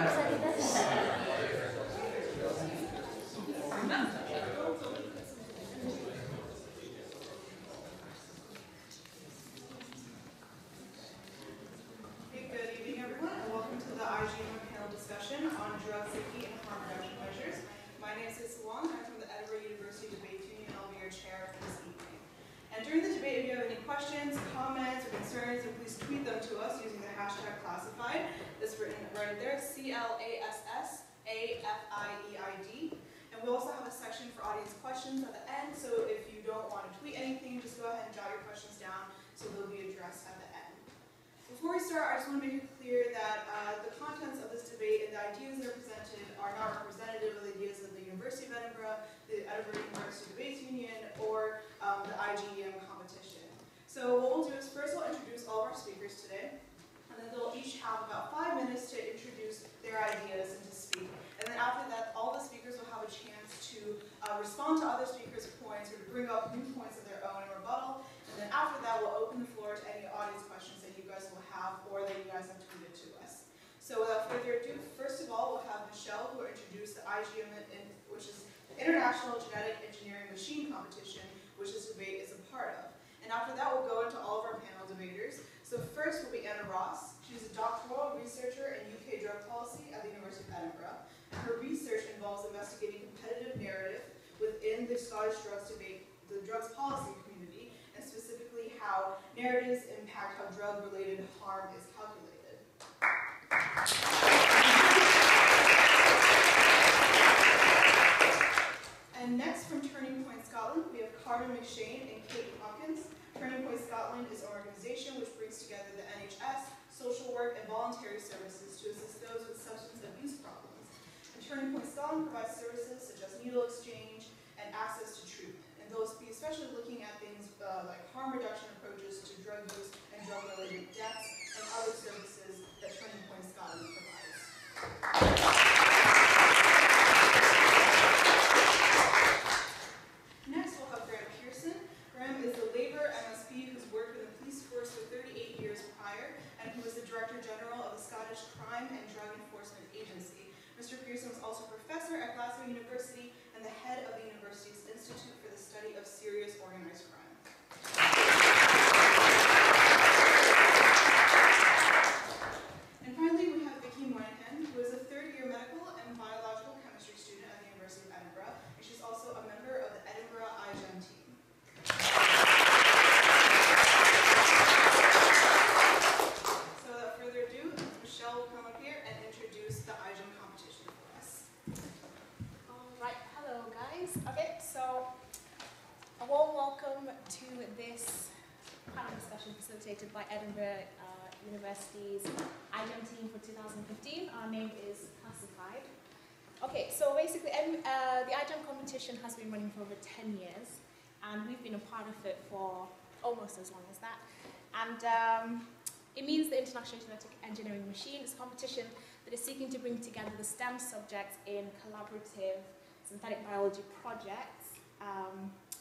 Good evening, everyone, and welcome to the iGEM panel discussion on drug safety and harm reduction measures. My name is Cecil Wong. I'm from the Edinburgh University Debate Union, and I'll be your chair for this evening. And during the debate, if you have any questions, comments, or concerns, then please tweet them to us using the hashtag classified. That's written right there, CLASSAFIEID. And we also have a section for audience questions at the end, so if you don't want to tweet anything, just go ahead and jot your questions down so they'll be addressed at the end. Before we start, I just want to make it clear that the contents of this debate and the ideas that are presented are not representative of the ideas of the University of Edinburgh, the Edinburgh University Debates Union, or the iGEM competition. So what we'll do is first we'll introduce all of our speakers today, and then they'll each have about 5 minutes to introduce their ideas and to speak. And then after that, all the speakers will have a chance to respond to other speakers' points or to bring up new points of their own in rebuttal. And then after that, we'll open the floor to any audience questions that you guys will have or that you guys have tweeted to us. So without further ado, first of all, we'll have Michelle, who will introduce the iGEM, which is the International Genetic Engineering Machine Competition, which this debate is a part of. And after that, we'll go into all of our panel debaters. So first will be Anna Ross. She's a doctoral researcher in UK drug policy at the University of Edinburgh. And her research involves investigating competitive narrative within the Scottish drugs debate, the drugs policy community, and specifically how narratives impact how drug-related harm is calculated. And next from Turning Point Scotland, we have Carmen McShane and Kate Hawkins. Turning Point Scotland is an organization which brings together the NHS, social work, and voluntary services to assist those with substance abuse problems. And Turning Point Scotland provides services such as needle exchange and access to treatment. And those be especially looking at things like harm reduction approaches to drug use and drug-related deaths and other services that Turning Point Scotland provides. Next, we'll have Graham Pearson. Graham is a Labour MSP who's worked in the police force for 38 years prior, and who was the Director General of the Scottish Crime and Drug Enforcement Agency. Mr. Pearson was also a professor at Glasgow University and the head of the university's Institute for the Study of Serious Organised Crime. And finally, we have Vicky Moynihan, who is a third-year medical and biological chemistry student at the University of Edinburgh, and she's also a member of the Edinburgh iGEM team. So without further ado, Michelle will come up here and introduce the iGEM competition for us. Alright, hello guys. Okay, so a warm welcome to this panel discussion facilitated by Edinburgh University's iGEM team for 2015. Our name is Classified. Okay, so basically the iGEM competition has been running for over 10 years, and we've been a part of it for almost as long as that. And it means the International Genetic Engineering Machine is a competition that is seeking to bring together the STEM subjects in collaborative synthetic biology projects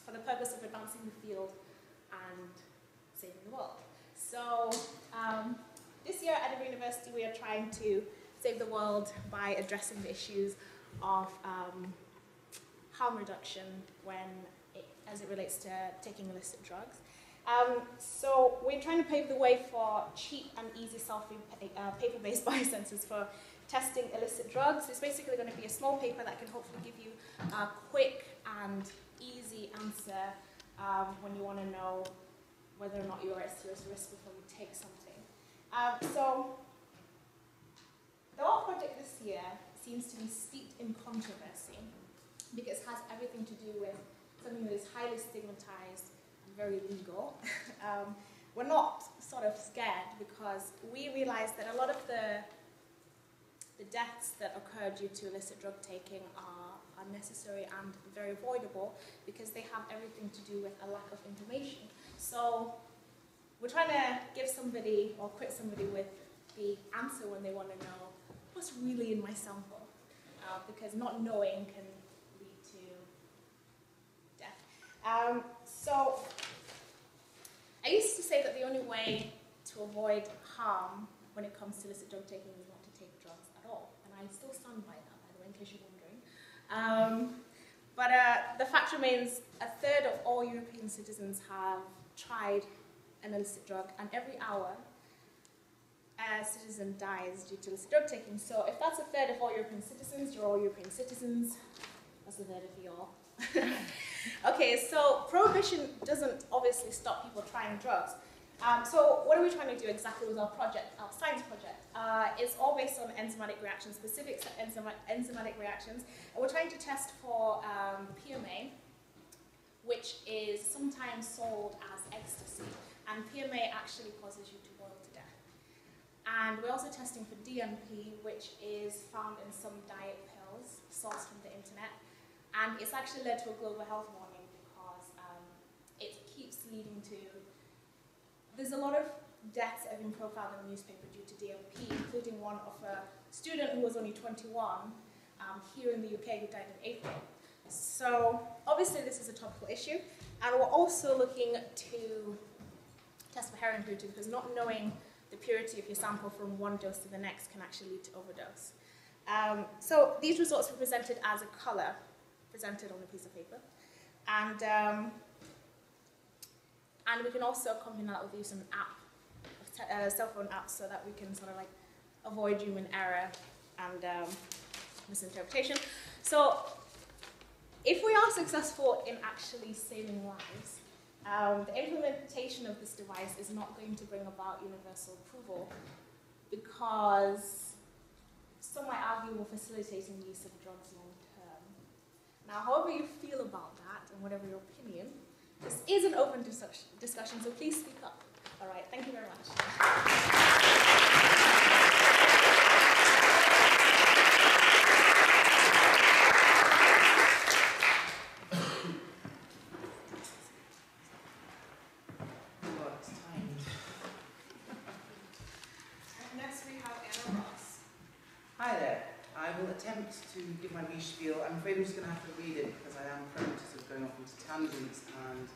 for the purpose of advancing the field and saving the world. So this year at Edinburgh University, we are trying to save the world by addressing the issues of harm reduction as it relates to taking illicit drugs. So we're trying to pave the way for cheap and easy paper-based biosensors for testing illicit drugs. It's basically going to be a small paper that can hopefully give you a quick and easy answer when you want to know whether or not you are at serious risk before you take something. So the whole project this year seems to be steeped in controversy because it has everything to do with something that is highly stigmatized and very legal. We're not sort of scared because we realize that a lot of the deaths that occur due to illicit drug taking are unnecessary and very avoidable because they have everything to do with a lack of information. So we're trying to give somebody or equip somebody with the answer when they want to know what's really in my sample, because not knowing can lead to death. So I used to say that the only way to avoid harm when it comes to illicit drug taking is not to take drugs at all, and I I still stand by that, by the way, in case you're wondering. But the fact remains, a third of all European citizens have tried an illicit drug, and every hour a citizen dies due to illicit drug taking. So if that's a third of all European citizens, you're all European citizens. That's a third of you all. Okay, so prohibition doesn't obviously stop people trying drugs. So what are we trying to do exactly with our project, our science project? It's all based on enzymatic reactions, specific enzymatic reactions, and we're trying to test for PMA, which is sometimes sold as ecstasy, and PMA actually causes you to boil to death. And we're also testing for DMP, which is found in some diet pills sourced from the internet, and it's actually led to a global health warning because it keeps leading to, there's a lot of deaths that have been profiled in the newspaper due to DMP, including one of a student who was only 21 here in the UK who died in April. So obviously this is a topical issue, and we're also looking to test for heroin purity because not knowing the purity of your sample from one dose to the next can actually lead to overdose. So these results were presented as a colour, presented on a piece of paper, and we can also combine that with using an app, cell phone app, so that we can sort of like avoid human error and misinterpretation. So if we are successful in actually saving lives, the implementation of this device is not going to bring about universal approval because some might argue we're facilitating the use of drugs long term. Now, however you feel about that and whatever your opinion, this is an open discussion, so please speak up. All right, thank you very much. Next we have Anna Ross. Hi there. I will attempt to give my wee spiel. I'm afraid I'm just going to have to read it because I am prone to sort of going off into tangents and...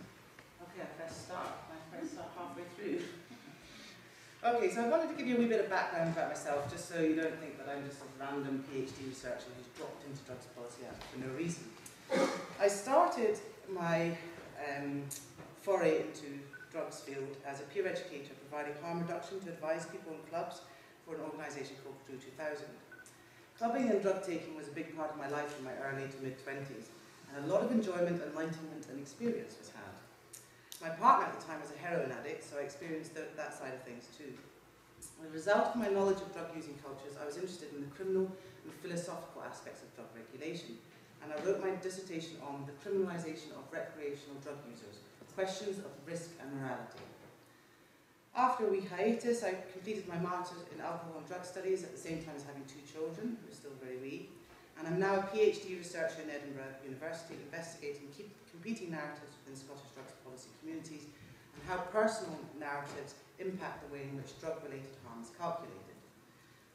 Okay, I press start. I press start halfway through. Okay, so I wanted to give you a wee bit of background about myself just so you don't think that I'm just a random PhD researcher who's dropped into drugs policy for no reason. I started my foray into drugs field as a peer educator providing harm reduction to advise people in clubs for an organisation called Crew 2000. Clubbing and drug taking was a big part of my life in my early to mid-20s, and a lot of enjoyment, enlightenment and experience was had. My partner at the time was a heroin addict, so I experienced that side of things too. As a result of my knowledge of drug-using cultures, I was interested in the criminal and philosophical aspects of drug regulation, and I wrote my dissertation on the criminalisation of recreational drug users, questions of risk and morality. After a wee hiatus, I completed my Master's in Alcohol and Drug Studies at the same time as having 2 children, who are still very wee, and I'm now a PhD researcher in Edinburgh University investigating competing narratives within Scottish drugs policy communities and how personal narratives impact the way in which drug-related harm is calculated.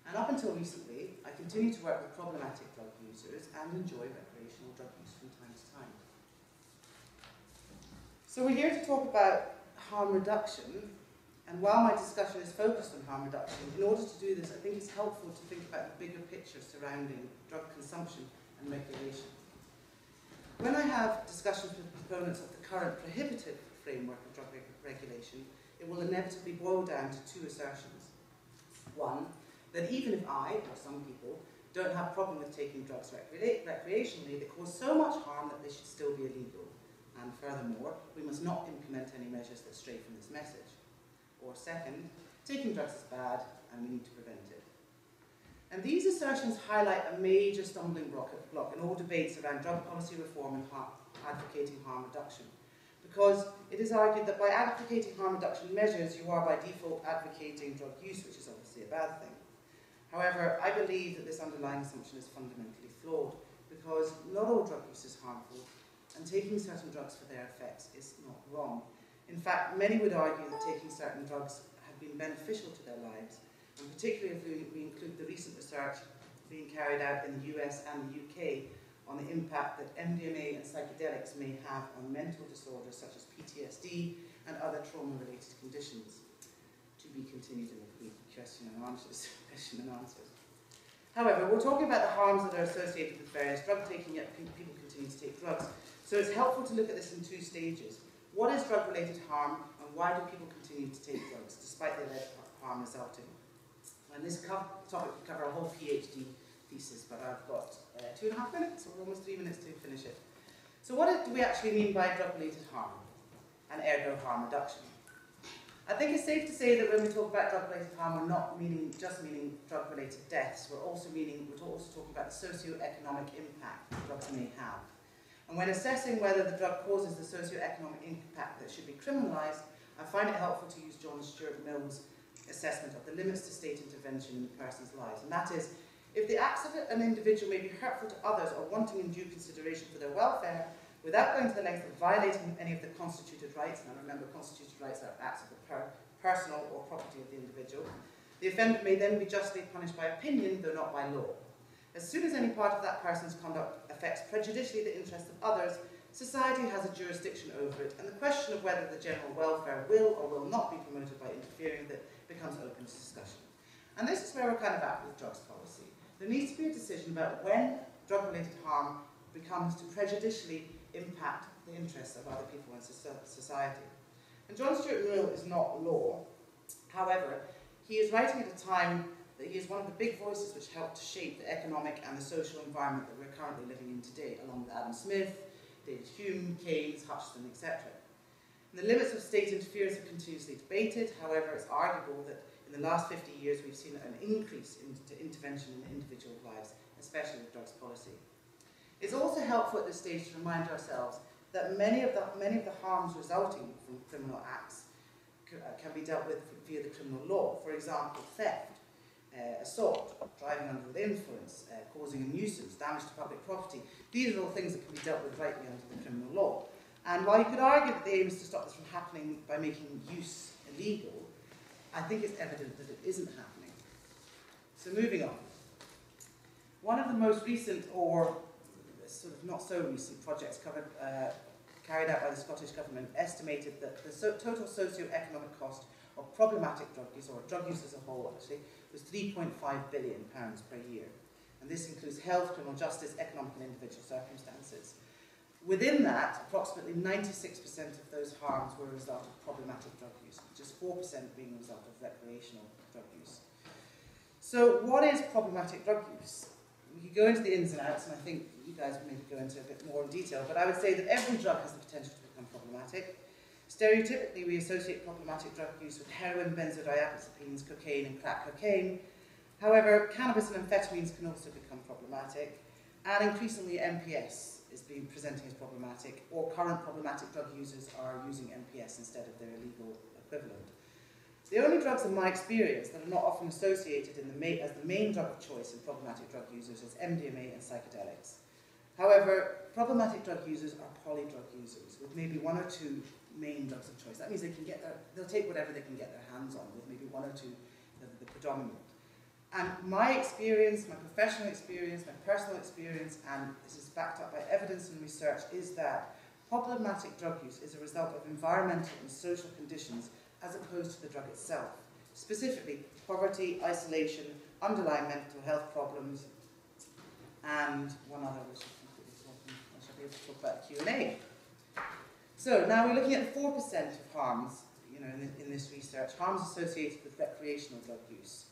And up until recently, I continue to work with problematic drug users and enjoy recreational drug use from time to time. So we're here to talk about harm reduction. And while my discussion is focused on harm reduction, in order to do this, I think it's helpful to think about the bigger picture surrounding drug consumption and regulation. When I have discussions with proponents of the current prohibitive framework of drug regulation, it will inevitably boil down to 2 assertions. One, that even if I, or some people, don't have a problem with taking drugs recreationally, they cause so much harm that they should still be illegal. And furthermore, we must not implement any measures that stray from this message. Or second, taking drugs is bad and we need to prevent it. And these assertions highlight a major stumbling block in all debates around drug policy reform and advocating harm reduction. Because it is argued that by advocating harm reduction measures, you are by default advocating drug use, which is obviously a bad thing. However, I believe that this underlying assumption is fundamentally flawed, because not all drug use is harmful, and taking certain drugs for their effects is not wrong. In fact, many would argue that taking certain drugs have been beneficial to their lives, and particularly if we include the recent research being carried out in the US and the UK on the impact that MDMA and psychedelics may have on mental disorders such as PTSD and other trauma-related conditions. To be continued in the question and answers. However, we're talking about the harms that are associated with various drug taking, yet people continue to take drugs. So it's helpful to look at this in two stages. What is drug-related harm, and why do people continue to take drugs, despite the alleged harm resulting? And this topic could cover a whole PhD thesis, but I've got 2.5 minutes, or almost 3 minutes to finish it. So what do we actually mean by drug-related harm, and ergo harm reduction? I think it's safe to say that when we talk about drug-related harm, we're not just meaning drug-related deaths. We're also talking about the socio-economic impact that drugs may have. And when assessing whether the drug causes the socio-economic impact that should be criminalised, I find it helpful to use John Stuart Mill's assessment of the limits to state intervention in a person's lives. And that is, if the acts of an individual may be hurtful to others or wanting in due consideration for their welfare, without going to the length of violating any of the constituted rights, and remember constituted rights are acts of the personal or property of the individual, the offender may then be justly punished by opinion, though not by law. As soon as any part of that person's conduct affects prejudicially the interests of others, society has a jurisdiction over it, and the question of whether the general welfare will or will not be promoted by interfering with it becomes open to discussion. And this is where we're kind of at with drugs policy. There needs to be a decision about when drug-related harm becomes to prejudicially impact the interests of other people in society. And John Stuart Mill is not law. However, he is writing at a time that he is one of the big voices which helped to shape the economic and the social environment that we're currently living in today, along with Adam Smith, David Hume, Keynes, Hutchison, etc. And the limits of state interference are continuously debated. However, it's arguable that in the last 50 years we've seen an increase in intervention in individual lives, especially with drugs policy. It's also helpful at this stage to remind ourselves that many of the harms resulting from criminal acts can be dealt with via the criminal law. For example, theft, assault, driving under the influence, causing a nuisance, damage to public property. These are all things that can be dealt with rightly under the criminal law. And while you could argue that the aim is to stop this from happening by making use illegal, I think it's evident that it isn't happening. So moving on. One of the most recent, or sort of not so recent projects carried out by the Scottish Government estimated that the total socio-economic cost of problematic drug use, or drug use as a whole actually, was £3.5 billion per year. And this includes health, criminal justice, economic and individual circumstances. Within that, approximately 96% of those harms were a result of problematic drug use, just 4% being a result of recreational drug use. So what is problematic drug use? We could go into the ins and outs, and I think you guys would maybe go into a bit more in detail, but I would say that every drug has the potential to become problematic. Stereotypically, we associate problematic drug use with heroin, benzodiazepines, cocaine, and crack cocaine. However, cannabis and amphetamines can also become problematic, and increasingly MPS is being presenting as problematic, or current problematic drug users are using MPS instead of their illegal equivalent. The only drugs in my experience that are not often associated as the main drug of choice in problematic drug users is MDMA and psychedelics. However, problematic drug users are polydrug users with maybe one or two main drugs of choice. That means they'll take whatever they can get their hands on, with maybe one or two the predominant. And my experience, my professional experience, my personal experience, and this is backed up by evidence and research, is that problematic drug use is a result of environmental and social conditions as opposed to the drug itself. Specifically, poverty, isolation, underlying mental health problems, and one other which I shall be able to talk about Q&A. So now we're looking at 4% of harms, in this research, harms associated with recreational drug use.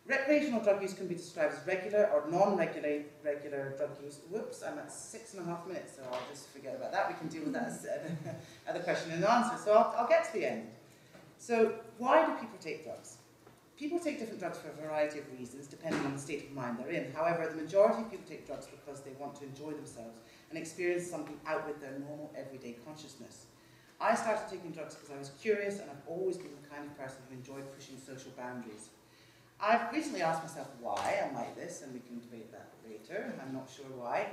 Recreational drug use can be described as regular or non-regular drug use. Whoops, I'm at 6.5 minutes, so I'll just forget about that. We can deal with that as the question and answer. So I'll get to the end. So why do people take drugs? People take different drugs for a variety of reasons, depending on the state of mind they're in. However, the majority of people take drugs because they want to enjoy themselves and experience something out with their normal, everyday consciousness. I started taking drugs because I was curious, and I've always been the kind of person who enjoyed pushing social boundaries. I've recently asked myself why I'm like this, and we can debate that later. I'm not sure why.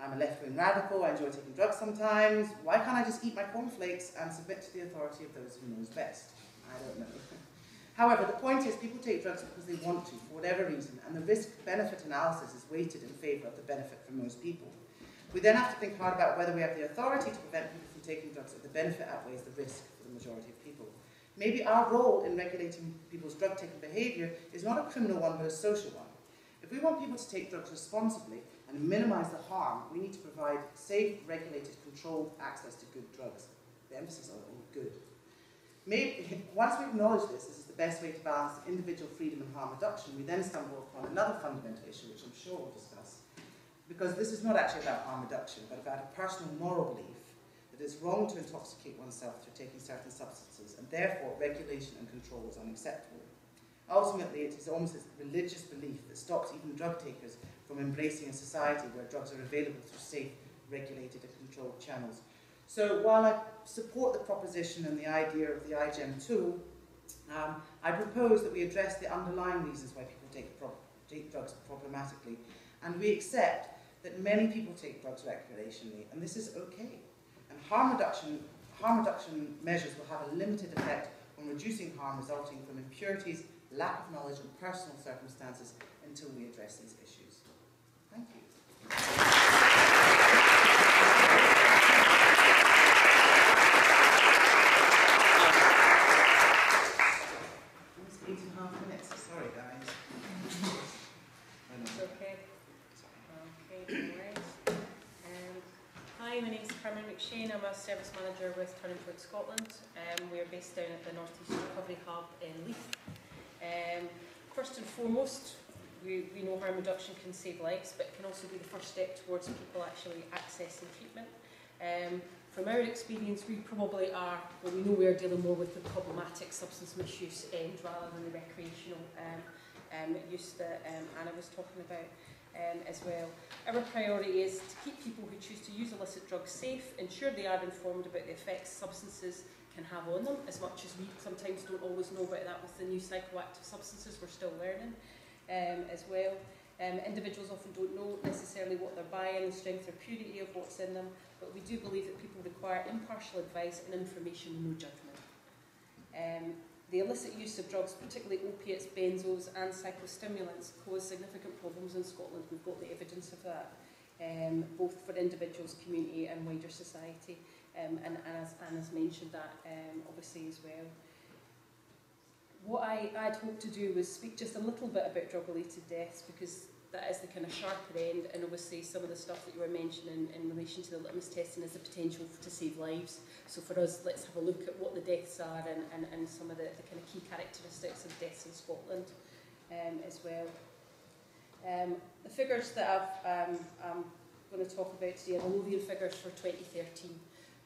I'm a left-wing radical, I enjoy taking drugs sometimes. Why can't I just eat my cornflakes and submit to the authority of those who knows best? I don't know. However, the point is people take drugs because they want to, for whatever reason, and the risk-benefit analysis is weighted in favour of the benefit for most people. We then have to think hard about whether we have the authority to prevent people from taking drugs if the benefit outweighs the risk for the majority of people. Maybe our role in regulating people's drug-taking behaviour is not a criminal one, but a social one. If we want people to take drugs responsibly and minimise the harm, we need to provide safe, regulated, controlled access to good drugs. The emphasis on good. Once we acknowledge this is the best way to balance individual freedom and harm reduction, we then stumble upon another fundamental issue, which I'm sure we'll discuss, because this is not actually about harm reduction, but about a personal moral belief that it's wrong to intoxicate oneself through taking certain substances, and therefore regulation and control is unacceptable. Ultimately, it is almost a religious belief that stops even drug takers from embracing a society where drugs are available through safe, regulated and controlled channels. So while I support the proposition and the idea of the iGEM tool, I propose that we address the underlying reasons why people take drugs problematically, and we accept that many people take drugs recreationally, and this is okay. And harm reduction measures will have a limited effect on reducing harm resulting from impurities, lack of knowledge and personal circumstances until we address these issues. Thank you. Almost 8.5 minutes. Sorry, guys. It's okay. Okay, no worries. Hi, my name is Carmen McShane. I'm a service manager with Turning Towards Scotland. We are based down at the North East Recovery Hub in Leith. First and foremost, we know harm reduction can save lives, but it can also be the first step towards people actually accessing treatment. From our experience, we probably are, well, we know we are dealing more with the problematic substance misuse end rather than the recreational use that Anna was talking about as well. Our priority is to keep people who choose to use illicit drugs safe, ensure they are informed about the effects substances can have on them, as much as we sometimes don't always know about that with the new psychoactive substances. We're still learning as well. Individuals often don't know necessarily what they're buying, the strength or purity of what's in them, but we do believe that people require impartial advice and information, no judgment. The illicit use of drugs, particularly opiates, benzos and psychostimulants, cause significant problems in Scotland. We've got the evidence of that, both for individuals, community and wider society. And as Anna's mentioned that obviously as well. What I'd hoped to do was speak just a little bit about drug-related deaths, because that is the kind of sharper end, and obviously some of the stuff that you were mentioning in relation to the litmus testing is the potential to save lives. So for us, let's have a look at what the deaths are and some of the kind of key characteristics of deaths in Scotland as well. The figures that I'm going to talk about today are the Lothian figures for 2013.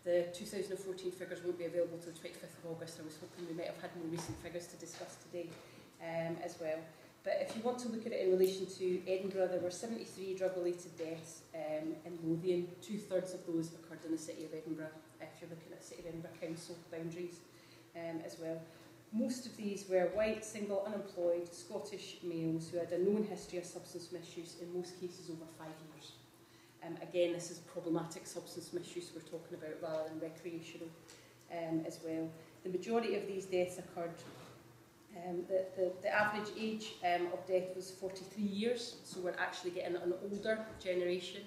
The 2014 figures won't be available till the 25th of August. I was hoping we might have had more recent figures to discuss today as well. But if you want to look at it in relation to Edinburgh, there were 73 drug-related deaths in Lothian. 2/3 of those occurred in the City of Edinburgh, if you're looking at City of Edinburgh Council boundaries as well. Most of these were white, single, unemployed, Scottish males who had a known history of substance misuse, in most cases over 5 years. Again, this is problematic substance misuse we're talking about rather than recreational as well. The majority of these deaths occurred, the average age of death was 43 years, so we're actually getting an older generation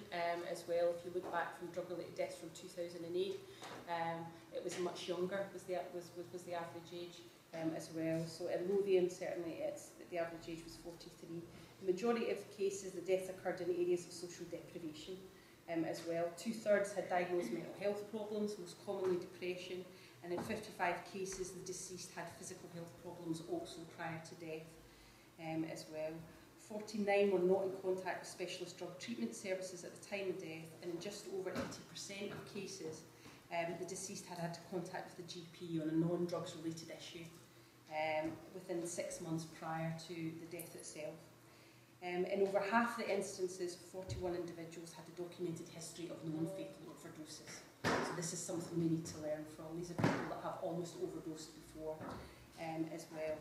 as well. If you look back from drug-related deaths from 2008, it was much younger, was the average age as well. So in Lothian, certainly the average age was 43. The majority of cases, the deaths occurred in areas of social deprivation as well. 2/3 had diagnosed mental health problems, most commonly depression, and in 55 cases the deceased had physical health problems also prior to death as well. 49 were not in contact with specialist drug treatment services at the time of death, and in just over 80% of cases the deceased had had contact with the GP on a non-drugs related issue within 6 months prior to the death itself. In over half the instances, 41 individuals had a documented history of non-fatal overdoses. So this is something we need to learn from. These are people that have almost overdosed before as well.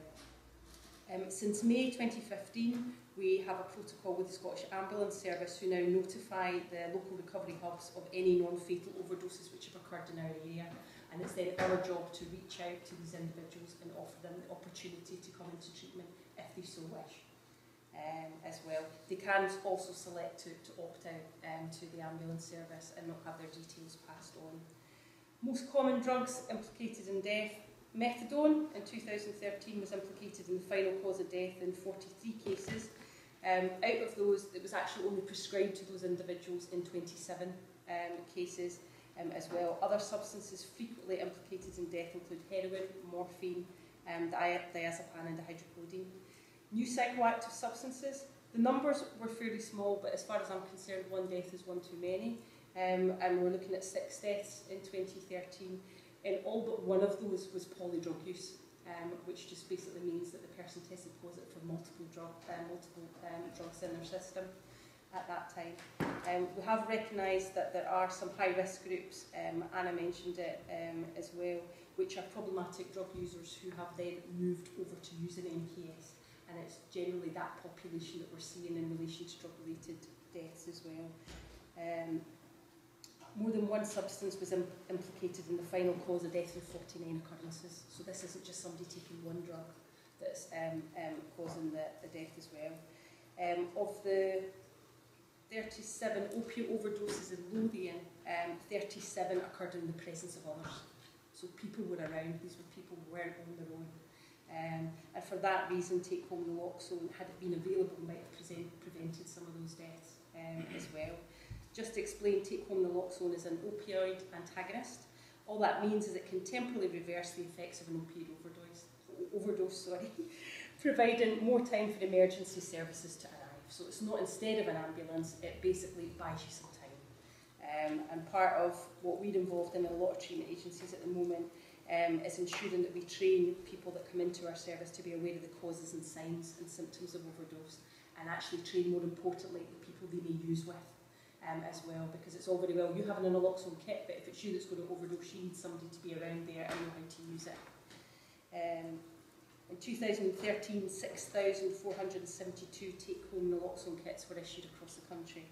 Since May 2015, we have a protocol with the Scottish Ambulance Service, who now notify the local recovery hubs of any non-fatal overdoses which have occurred in our area. And it's then our job to reach out to these individuals and offer them the opportunity to come into treatment if they so wish. As well. They can also select to opt out to the ambulance service and not have their details passed on. Most common drugs implicated in death. Methadone in 2013 was implicated in the final cause of death in 43 cases. Out of those, it was actually only prescribed to those individuals in 27 cases as well. Other substances frequently implicated in death include heroin, morphine, diazepam and dihydrocodone. New psychoactive substances, the numbers were fairly small, but as far as I'm concerned, one death is one too many. And we're looking at 6 deaths in 2013, and all but one of those was polydrug use, which just basically means that the person tested positive for multiple drugs in their system at that time. We have recognised that there are some high-risk groups, Anna mentioned it as well, which are problematic drug users who have then moved over to using MPS, and it's generally that population that we're seeing in relation to drug-related deaths as well. More than one substance was implicated in the final cause of death in 49 occurrences. So this isn't just somebody taking one drug that's causing the death as well. Of the 37 opiate overdoses in Lothian, 37 occurred in the presence of others. So people were around, these were people who weren't on their own. And for that reason, take-home naloxone, had it been available, might have prevented some of those deaths as well. Just to explain, take-home naloxone is an opioid antagonist. All that means is it can temporarily reverse the effects of an opioid overdose, providing more time for emergency services to arrive. So it's not instead of an ambulance, it basically buys you some time. And part of what we're involved in a lot of treatment agencies at the moment is ensuring that we train people that come into our service to be aware of the causes and signs and symptoms of overdose, and actually train, more importantly, the people they may use with. As well, because it's all very well you having a naloxone kit, but if it's you that's going to overdose, you need somebody to be around there and know how to use it. In 2013, 6,472 take-home naloxone kits were issued across the country.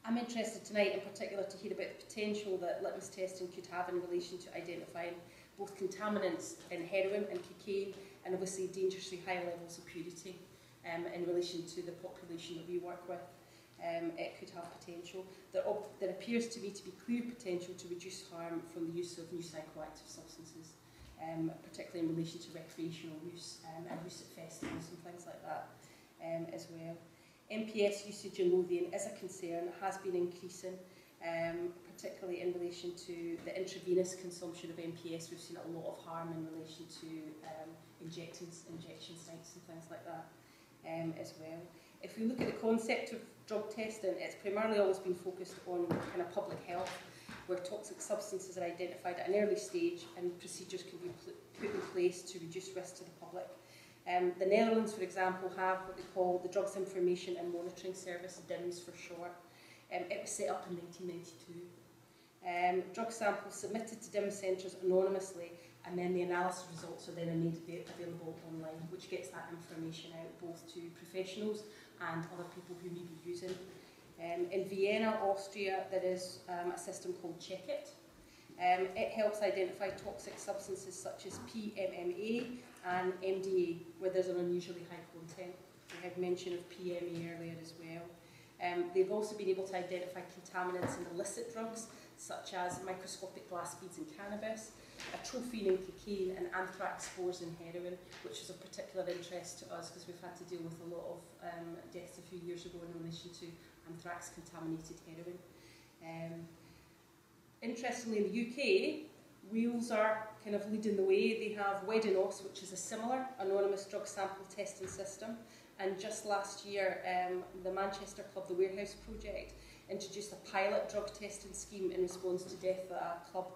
I'm interested tonight in particular to hear about the potential that litmus testing could have in relation to identifying both contaminants in heroin and cocaine, and obviously dangerously high levels of purity in relation to the population that we work with. It could have potential. There appears to be clear potential to reduce harm from the use of new psychoactive substances, particularly in relation to recreational use and use at festivals and things like that as well. MPS usage in Lothian is a concern, has been increasing, particularly in relation to the intravenous consumption of MPS. We've seen a lot of harm in relation to injection sites and things like that as well. If we look at the concept of drug testing, it's primarily always been focused on kind of public health, where toxic substances are identified at an early stage and procedures can be put in place to reduce risk to the public. The Netherlands, for example, have what they call the Drugs Information and Monitoring Service, DIMS for short. It was set up in 1992. Drug samples submitted to DIMS centres anonymously, and then the analysis results are then made available online, which gets that information out both to professionals and other people who may be using. In Vienna, Austria, there is a system called CheckIt. It helps identify toxic substances such as PMMA and MDA, where there's an unusually high content. We had mention of PMA earlier as well. They've also been able to identify contaminants in illicit drugs, such as microscopic glass beads in cannabis, atropine in cocaine, and anthrax spores in heroin, which is of particular interest to us because we've had to deal with a lot of deaths a few years ago in relation to anthrax-contaminated heroin. Interestingly, in the UK, Wales are kind of leading the way. They have Wedinos, which is a similar anonymous drug sample testing system. And just last year, the Manchester Club, the Warehouse Project, introduced a pilot drug testing scheme in response to death at a club.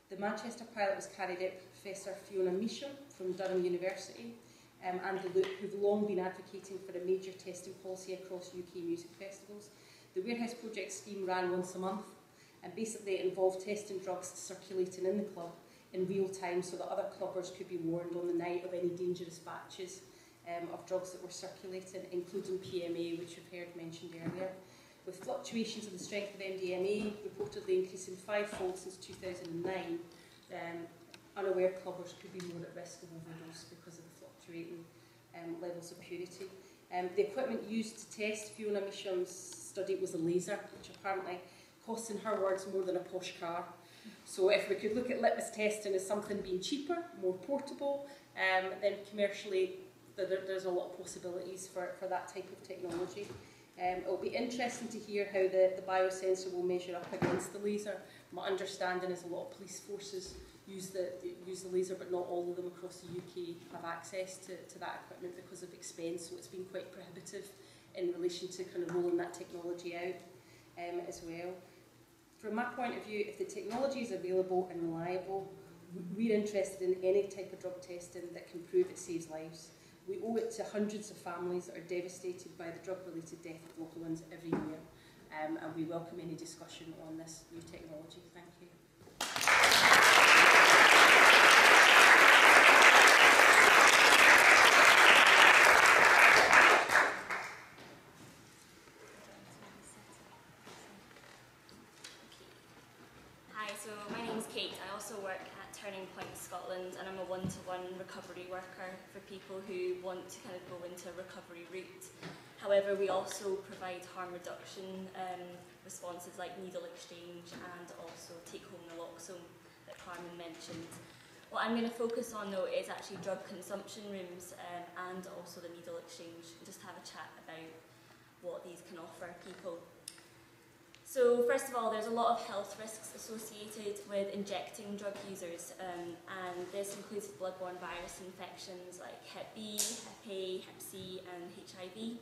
The Manchester pilot was carried out by Professor Fiona Measham from Durham University and the Loop, who've long been advocating for a major testing policy across UK music festivals. The Warehouse Project scheme ran once a month, and basically it involved testing drugs circulating in the club in real time so that other clubbers could be warned on the night of any dangerous batches of drugs that were circulating, including PMA, which we've heard mentioned earlier. With fluctuations in the strength of MDMA reportedly increasing fivefold since 2009, unaware clubbers could be more at risk of overdose because of the fluctuating levels of purity. The equipment used to test Fiona Measham's study was a laser, which apparently costs, in her words, more than a posh car. So if we could look at litmus testing as something being cheaper, more portable, then commercially there's a lot of possibilities for that type of technology. It'll be interesting to hear how the biosensor will measure up against the laser. My understanding is a lot of police forces use the laser, but not all of them across the UK have access to that equipment because of expense, so it's been quite prohibitive in relation to kind of rolling that technology out as well. From my point of view, if the technology is available and reliable, we're interested in any type of drug testing that can prove it saves lives. We owe it to hundreds of families that are devastated by the drug-related death of loved ones every year, and we welcome any discussion on this new technology. Thank you. Hi, so my name's Kate. I also work at Turning Point Scotland, and I'm a one-to-one recovery worker for people who want to kind of go into a recovery route. However, we also provide harm reduction responses like needle exchange and also take-home naloxone that Carmen mentioned. What I'm going to focus on though is actually drug consumption rooms and also the needle exchange, and just have a chat about what these can offer people. So first of all, there's a lot of health risks associated with injecting drug users, and this includes bloodborne virus infections like Hep B, Hep A, Hep C and HIV.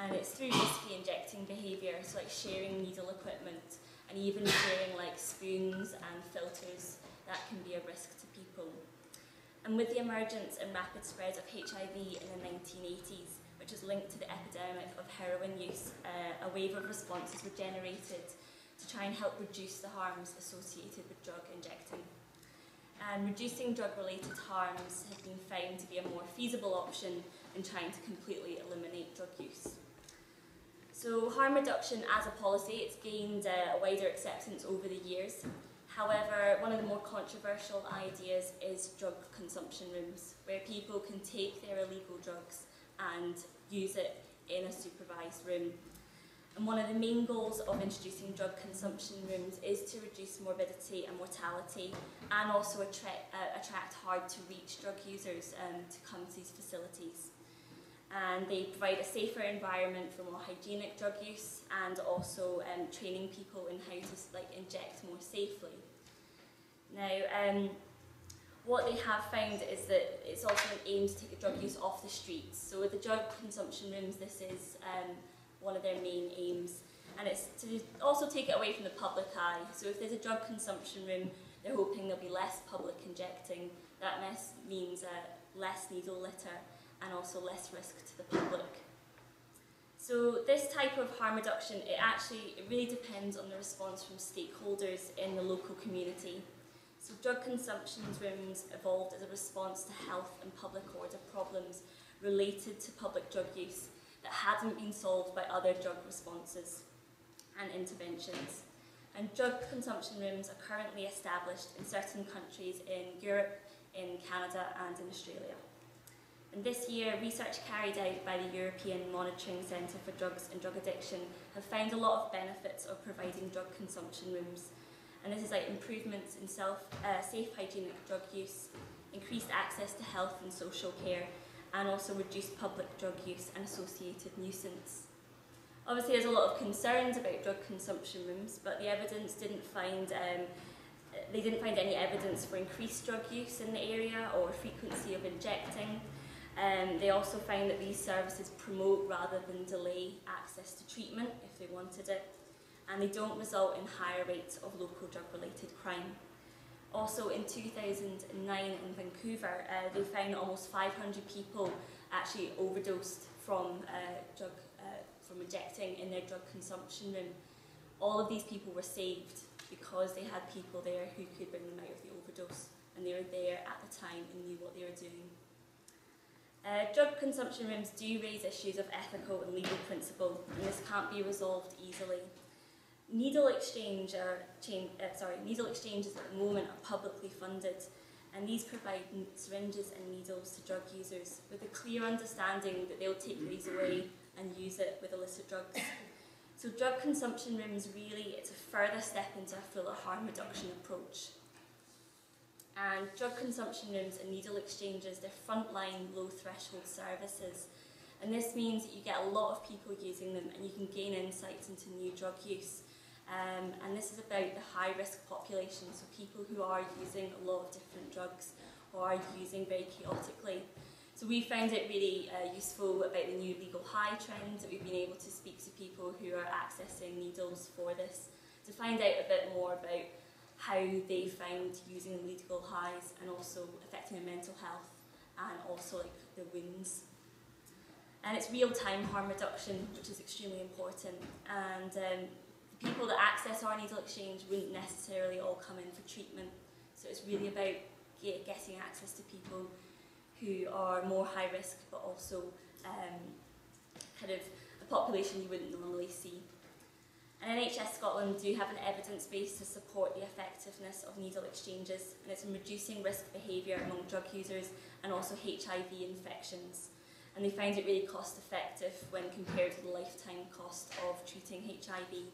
And it's through risky injecting behaviour, so like sharing needle equipment and even sharing like spoons and filters, that can be a risk to people. And with the emergence and rapid spread of HIV in the 1980s, which is linked to the epidemic of heroin use, a wave of responses were generated to try and help reduce the harms associated with drug injecting. And reducing drug-related harms has been found to be a more feasible option than trying to completely eliminate drug use. So harm reduction as a policy, it's gained a wider acceptance over the years. However, one of the more controversial ideas is drug consumption rooms, where people can take their illegal drugs and use it in a supervised room. And one of the main goals of introducing drug consumption rooms is to reduce morbidity and mortality, and also attract hard-to-reach drug users to come to these facilities. And they provide a safer environment for more hygienic drug use, and also training people in how to inject more safely. Now, what they have found is that it's also an aim to take the drug use off the streets. So with the drug consumption rooms, this is one of their main aims. And it's to also take it away from the public eye. So if there's a drug consumption room, they're hoping there'll be less public injecting. That means less needle litter and also less risk to the public. So this type of harm reduction, it really depends on the response from stakeholders in the local community. So drug consumption rooms evolved as a response to health and public order problems related to public drug use that hadn't been solved by other drug responses and interventions. And drug consumption rooms are currently established in certain countries in Europe, in Canada and in Australia. And this year, research carried out by the European Monitoring Centre for Drugs and Drug Addiction have found a lot of benefits of providing drug consumption rooms. And this is like improvements in safe hygienic drug use, increased access to health and social care, and also reduced public drug use and associated nuisance. Obviously, there's a lot of concerns about drug consumption rooms, but the evidence didn't find any evidence for increased drug use in the area or frequency of injecting. They also found that these services promote rather than delay access to treatment if they wanted it, and they don't result in higher rates of local drug-related crime. Also in 2009 in Vancouver, they found almost 500 people actually overdosed from injecting in their drug consumption room. All of these people were saved because they had people there who could bring them out of the overdose, and they were there at the time and knew what they were doing. Drug consumption rooms do raise issues of ethical and legal principle, and this can't be resolved easily. Needle exchanges at the moment are publicly funded, and these provide syringes and needles to drug users with a clear understanding that they'll take these away and use it with illicit drugs. So drug consumption rooms really, it's a further step into a fuller harm reduction approach. And drug consumption rooms and needle exchanges, they're frontline, low-threshold services. And this means that you get a lot of people using them and you can gain insights into new drug use. And this is about the high-risk population, so people who are using a lot of different drugs or are using very chaotically. So we found it really useful about the new legal high trend, that we've been able to speak to people who are accessing needles for this, to find out a bit more about how they found using legal highs and also affecting their mental health and also like their wounds. And it's real-time harm reduction, which is extremely important. And the people that access our needle exchange wouldn't necessarily all come in for treatment. So it's really about getting access to people who are more high risk, but also kind of a population you wouldn't normally see. And NHS Scotland do have an evidence base to support the effectiveness of needle exchanges, and it's in reducing risk behaviour among drug users and also HIV infections. And they found it really cost effective when compared to the lifetime cost of treating HIV.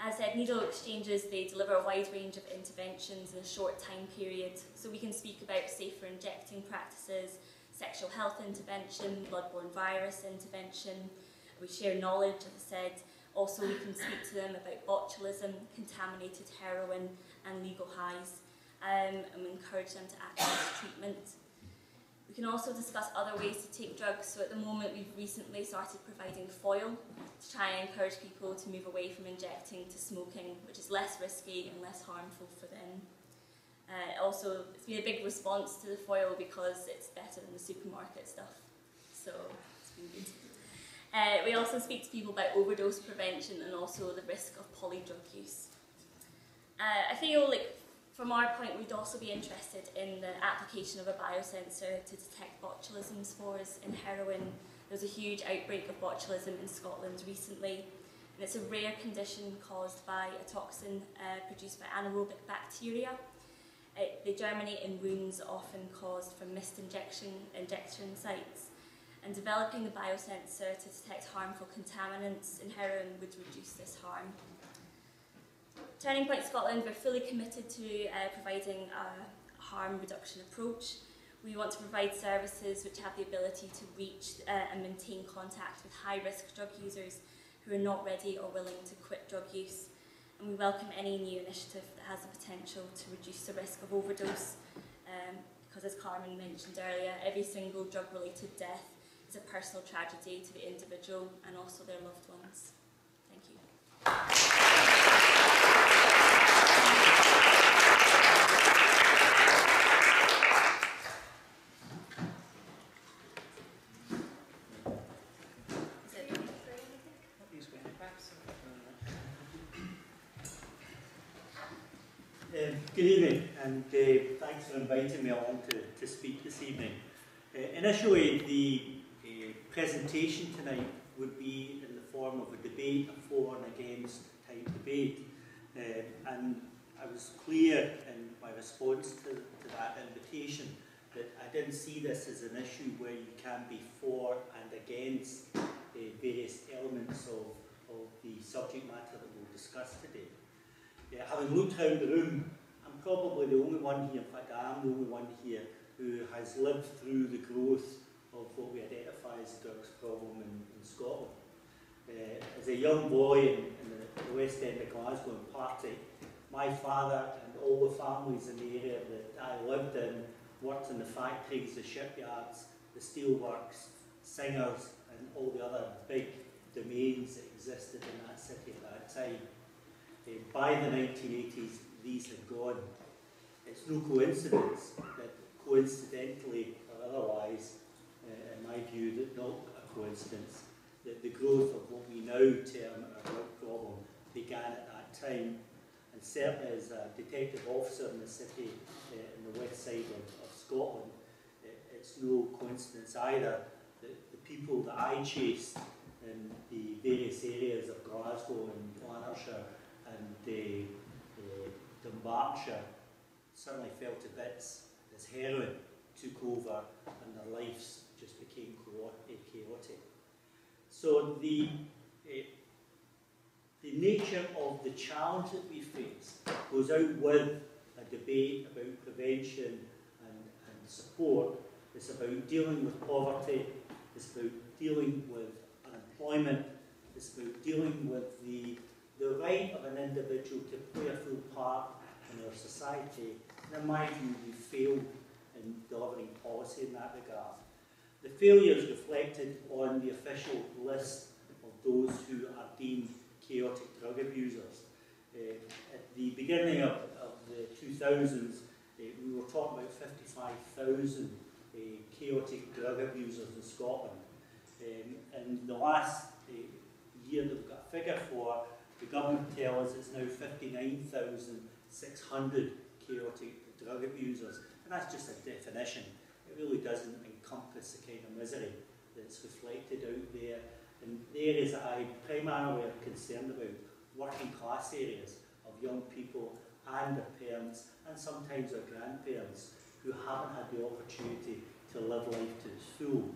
As said, needle exchanges, they deliver a wide range of interventions in a short time period. So we can speak about safer injecting practices, sexual health intervention, bloodborne virus intervention. We share knowledge, as I said. Also, we can speak to them about botulism, contaminated heroin and legal highs, and we encourage them to access treatment. We can also discuss other ways to take drugs. So at the moment, we've recently started providing foil to try and encourage people to move away from injecting to smoking, which is less risky and less harmful for them. Also, it's been a big response to the foil because it's better than the supermarket stuff. So it's been good. We also speak to people about overdose prevention and also the risk of polydrug use. I feel like from our point we'd also be interested in the application of a biosensor to detect botulism spores in heroin. There was a huge outbreak of botulism in Scotland recently, and it's a rare condition caused by a toxin produced by anaerobic bacteria. They germinate in wounds often caused from missed injection sites. And developing the biosensor to detect harmful contaminants in heroin would reduce this harm. Turning Point Scotland, we're fully committed to providing a harm reduction approach. We want to provide services which have the ability to reach and maintain contact with high-risk drug users who are not ready or willing to quit drug use. And we welcome any new initiative that has the potential to reduce the risk of overdose, because as Carmen mentioned earlier, every single drug-related death is a personal tragedy to the individual and also their loved ones. Thank you. Good evening, and thanks for inviting me along to speak this evening. Initially, the presentation tonight would be in the form of a debate, a for and against type debate, and I was clear in my response to that invitation that I didn't see this as an issue where you can be for and against various elements of the subject matter that we'll discuss today. Having looked around the room, I'm probably the only one here, in fact I am the only one here who has lived through the growth of what we identify as the drugs problem in Scotland. As a young boy in the West End of Glasgow in Partick, my father and all the families in the area that I lived in worked in the factories, the shipyards, the steelworks, singers and all the other big domains that existed in that city at that time. By the 1980s, these had gone. It's no coincidence that coincidentally or otherwise, in my view, that not a coincidence, that the growth of what we now term our drug problem began at that time. And certainly as a detective officer in the city, in the west side of Scotland, it's no coincidence either that the people that I chased in the various areas of Glasgow and Lanarkshire and Dunbartonshire certainly fell to bits as heroin took over and their lives just became chaotic. So the nature of the challenge that we face goes out with a debate about prevention and support. It's about dealing with poverty. It's about dealing with unemployment. It's about dealing with the right of an individual to play a full part in our society. And in my view, we failed in delivering policy in that regard. The failure is reflected on the official list of those who are deemed chaotic drug abusers. At the beginning of the 2000s, we were talking about 55,000 chaotic drug abusers in Scotland. In the last year that we've got a figure for, the government tells us it's now 59,600 chaotic drug abusers. And that's just a definition. It really doesn't encompass the kind of misery that's reflected out there. And the areas that I primarily am concerned about, working class areas of young people and their parents, and sometimes their grandparents, who haven't had the opportunity to live life to its full,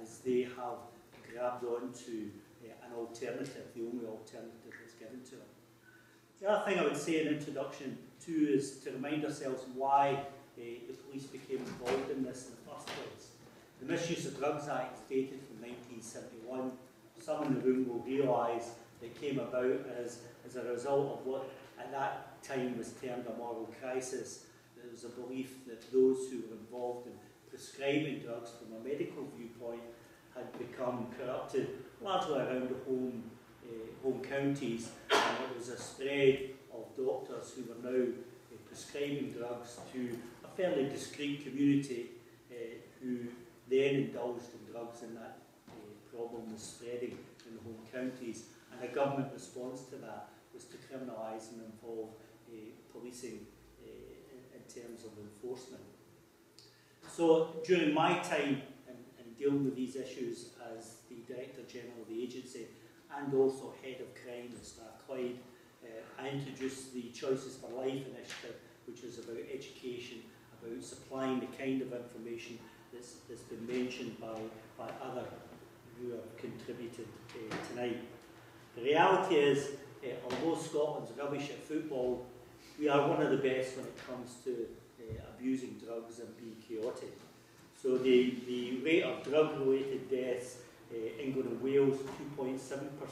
as they have grabbed onto an alternative, the only alternative that's given to them. The other thing I would say in introduction too is to remind ourselves why the police became involved in this in the first place. The Misuse of Drugs Act is dated from 1971. Some in the room will realise it came about as a result of what at that time was termed a moral crisis. There was a belief that those who were involved in prescribing drugs from a medical viewpoint had become corrupted, largely around the home counties, and it was a spread of doctors who were now prescribing drugs to a fairly discreet community who then indulged in drugs, and that problem was spreading in the home counties. And a government response to that was to criminalise and involve policing in terms of enforcement. So during my time in dealing with these issues as the Director General of the agency and also Head of Crime in Strathclyde, I introduced the Choices for Life initiative, which is about education, about supplying the kind of information that's been mentioned by others who have contributed tonight. The reality is, although Scotland's rubbish at football, we are one of the best when it comes to abusing drugs and being chaotic. So the rate of drug-related deaths, England and Wales, 2.7% per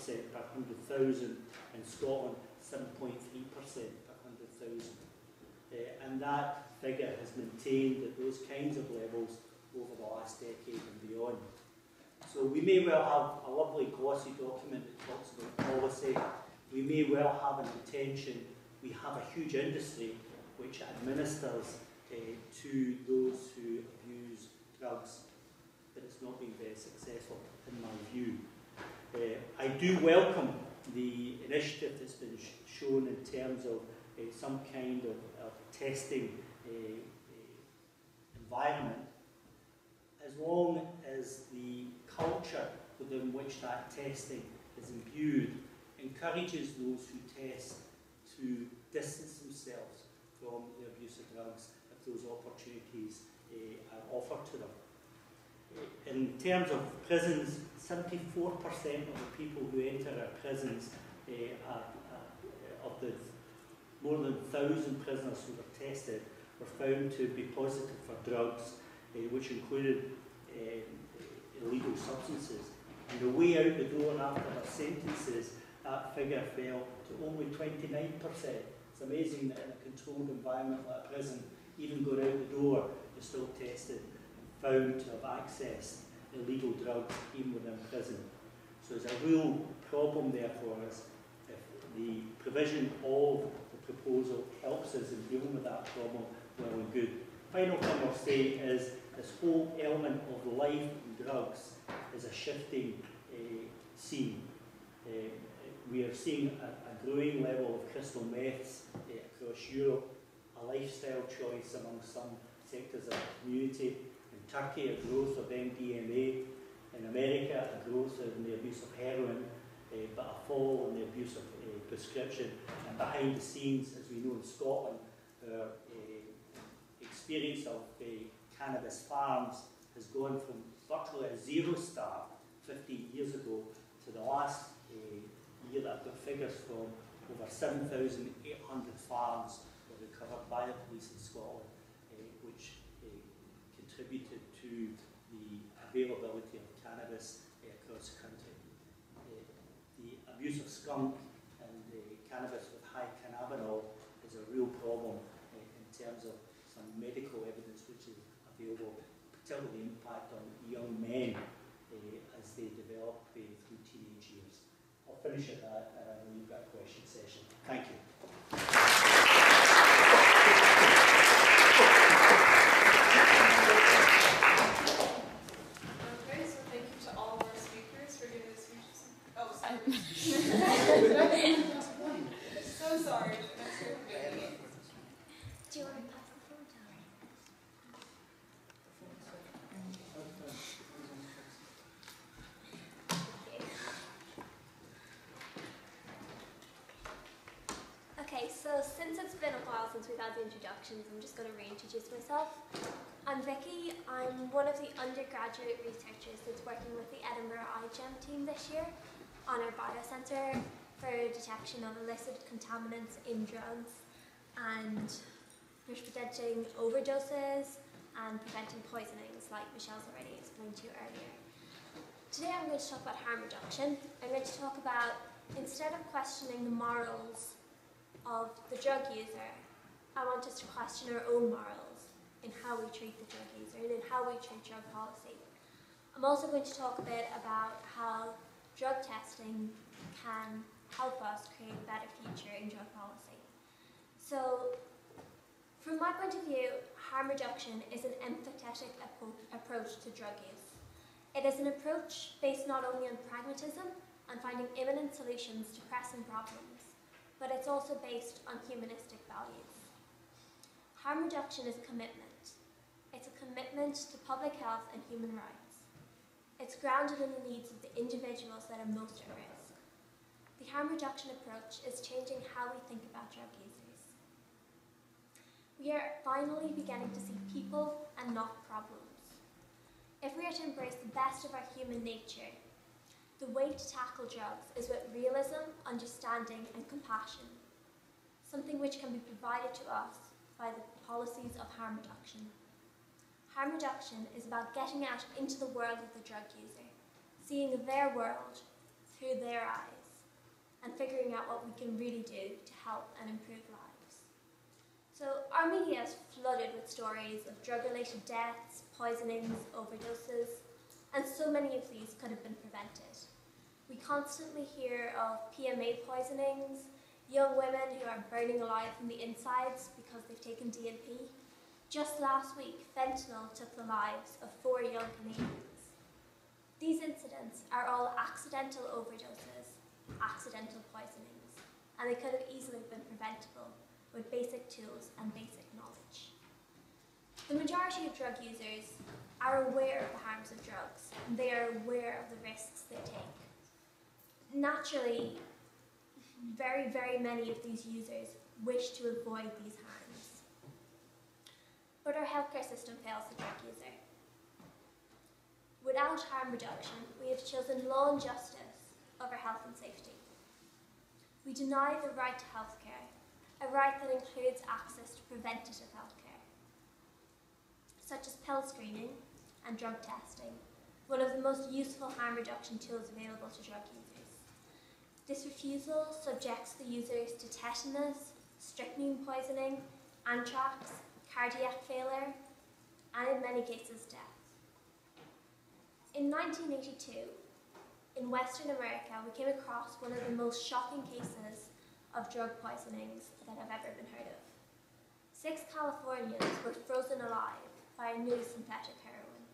100,000, in Scotland, 7.3% per 100,000. And that figure has maintained at those kinds of levels over the last decade and beyond. So we may well have a lovely glossy document that talks about policy. We may well have an intention. We have a huge industry which administers to those who abuse drugs, but it's not been very successful in my view. I do welcome the initiative that's been shown in terms of some kind of testing environment, as long as the culture within which that testing is imbued encourages those who test to distance themselves from the abuse of drugs if those opportunities are offered to them. In terms of prisons, 74% of the people who enter our prisons of the more than 1,000 prisoners who were tested were found to be positive for drugs, which included illegal substances. And the way out the door after their sentences, that figure fell to only 29%. It's amazing that in a controlled environment like a prison, even going out the door, you're still tested and found to have accessed illegal drugs even within prison. So there's a real problem there for us if the provision of the proposal helps us in dealing with that problem, well and good. Final thing I'll say is this whole element of life and drugs is a shifting scene. We are seeing a growing level of crystal meths across Europe, a lifestyle choice among some sectors of the community. In Turkey, a growth of MDMA. In America, a growth in the abuse of heroin, but a fall in the abuse of prescription. And behind the scenes, as we know in Scotland, our experience of cannabis farms has gone from virtually a zero start 15 years ago to the last year that I've got figures from, over 7,800 farms were recovered by the police in Scotland, which contributed to the availability of cannabis across the country. The abuse of skunk and cannabis with high cannabinol is a real problem in terms of some medical evidence which is available, particularly the impact on young men as they develop through teenage years. I'll finish at that, and I know you've got a question session. Thank you. Okay, so thank you to all of our speakers for giving us speeches. Oh, sorry. So sorry. Thanks for doing it. Do you want to pass the phone down? Okay, so since it's been a while since we've had the introductions, I'm just going to reintroduce myself. I'm Vicky. I'm one of the undergraduate researchers that's working with the Edinburgh iGEM team this year on our biosensor for detection of illicit contaminants in drugs and for preventing overdoses and preventing poisonings, like Michelle's already explained to you earlier. Today I'm going to talk about harm reduction. I'm going to talk about, instead of questioning the morals of the drug user, I want us to question our own morals in how we treat the drug user and in how we treat drug policy. I'm also going to talk a bit about how drug testing can help us create a better future in drug policy. So, from my point of view, harm reduction is an empathetic approach to drug use. It is an approach based not only on pragmatism and finding imminent solutions to pressing problems, but it's also based on humanistic values. Harm reduction is a commitment. It's a commitment to public health and human rights. It's grounded in the needs of the individuals that are most at risk. The harm reduction approach is changing how we think about drug users. We are finally beginning to see people and not problems. If we are to embrace the best of our human nature, the way to tackle drugs is with realism, understanding, and compassion, something which can be provided to us by the policies of harm reduction. Harm reduction is about getting out into the world of the drug user, seeing their world through their eyes, and figuring out what we can really do to help and improve lives. So our media is flooded with stories of drug-related deaths, poisonings, overdoses, and so many of these could have been prevented. We constantly hear of PMA poisonings, young women who are burning alive from the insides because they've taken DNP. Just last week, fentanyl took the lives of 4 young Canadians. These incidents are all accidental overdoses, accidental poisonings, and they could have easily been preventable with basic tools and basic knowledge. The majority of drug users are aware of the harms of drugs, and they are aware of the risks they take. Naturally, very, very many of these users wish to avoid these harms. But our healthcare system fails the drug user. Without harm reduction, we have chosen law and justice over health and safety. We deny the right to healthcare, a right that includes access to preventative healthcare, such as pill screening and drug testing, one of the most useful harm reduction tools available to drug users. This refusal subjects the users to tetanus, strychnine poisoning, anthrax, cardiac failure, and in many cases death. In 1982, in Western America, we came across one of the most shocking cases of drug poisonings that have ever been heard of. 6 Californians were frozen alive by a new synthetic heroin.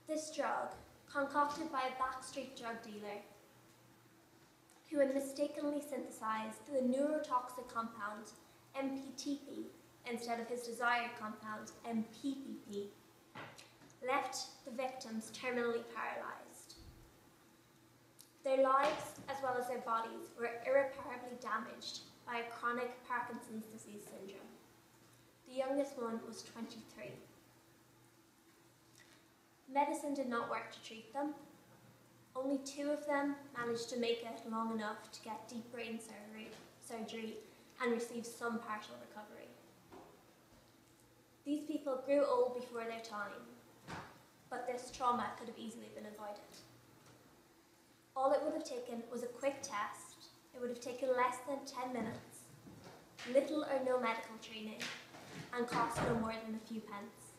This drug, concocted by a backstreet drug dealer, who had mistakenly synthesized the neurotoxic compound MPTP instead of his desired compound MPPP, left the victims terminally paralyzed. Their lives, as well as their bodies, were irreparably damaged by a chronic Parkinson's disease syndrome. The youngest one was 23. Medicine did not work to treat them. Only 2 of them managed to make it long enough to get deep brain surgery, and received some partial recovery. These people grew old before their time, but this trauma could have easily been avoided. All it would have taken was a quick test. It would have taken less than 10 minutes, little or no medical training, and cost no more than a few pence.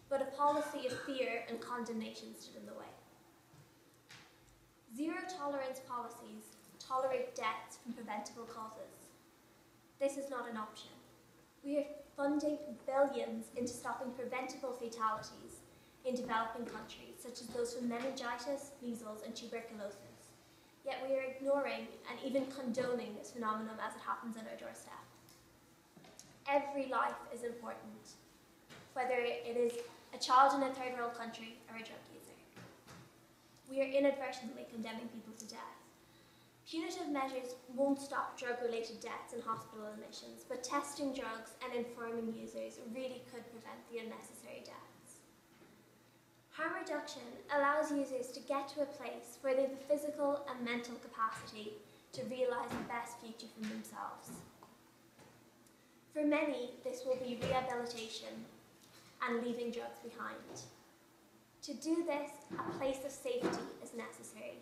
But a policy of fear and condemnation stood in the way. Zero tolerance policies tolerate deaths from preventable causes. This is not an option. We are funding billions into stopping preventable fatalities in developing countries, such as those from meningitis, measles, and tuberculosis. Yet we are ignoring and even condoning this phenomenon as it happens on our doorstep. Every life is important, whether it is a child in a third world country or a drug user. We are inadvertently condemning people to death. Punitive measures won't stop drug-related deaths and hospital admissions, but testing drugs and informing users really could prevent the unnecessary deaths. Harm reduction allows users to get to a place where they have the physical and mental capacity to realise the best future for themselves. For many, this will be rehabilitation and leaving drugs behind. To do this, a place of safety is necessary.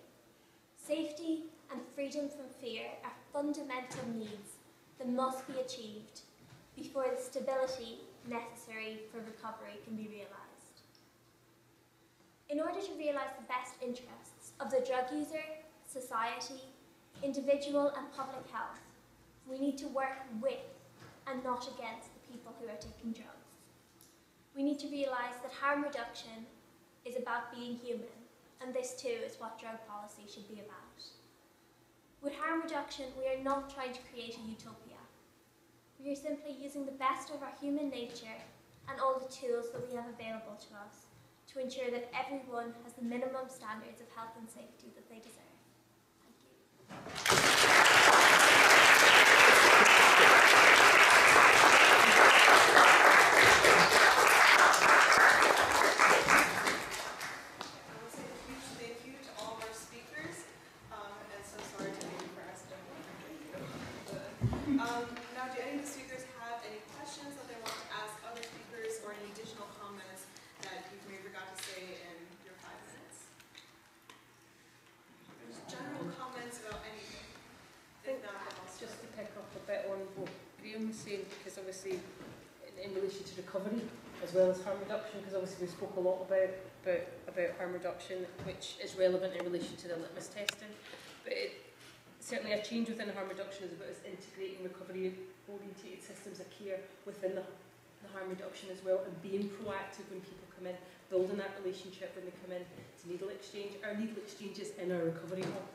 Safety and freedom from fear are fundamental needs that must be achieved before the stability necessary for recovery can be realised. In order to realise the best interests of the drug user, society, individual and public health, we need to work with and not against the people who are taking drugs. We need to realise that harm reduction is about being human, and this too is what drug policy should be about. With harm reduction, we are not trying to create a utopia. We are simply using the best of our human nature and all the tools that we have available to us to ensure that everyone has the minimum standards of health and safety that they deserve. Thank you. Now, do any of the speakers have any questions that they want to ask other speakers or any additional comments that you may have forgot to say in your 5 minutes? There's general comments about anything. If not, then I'll Just start. to pick up a bit on what Graham was saying, because obviously in relation to recovery as well as harm reduction, because obviously we spoke a lot about harm reduction, which is relevant in relation to the litmus testing, but certainly a change within harm reduction is about us integrating recovery-orientated systems of care within the harm reduction as well, and being proactive when people come in, building that relationship when they come in to needle exchange. Our needle exchange is in our recovery hub.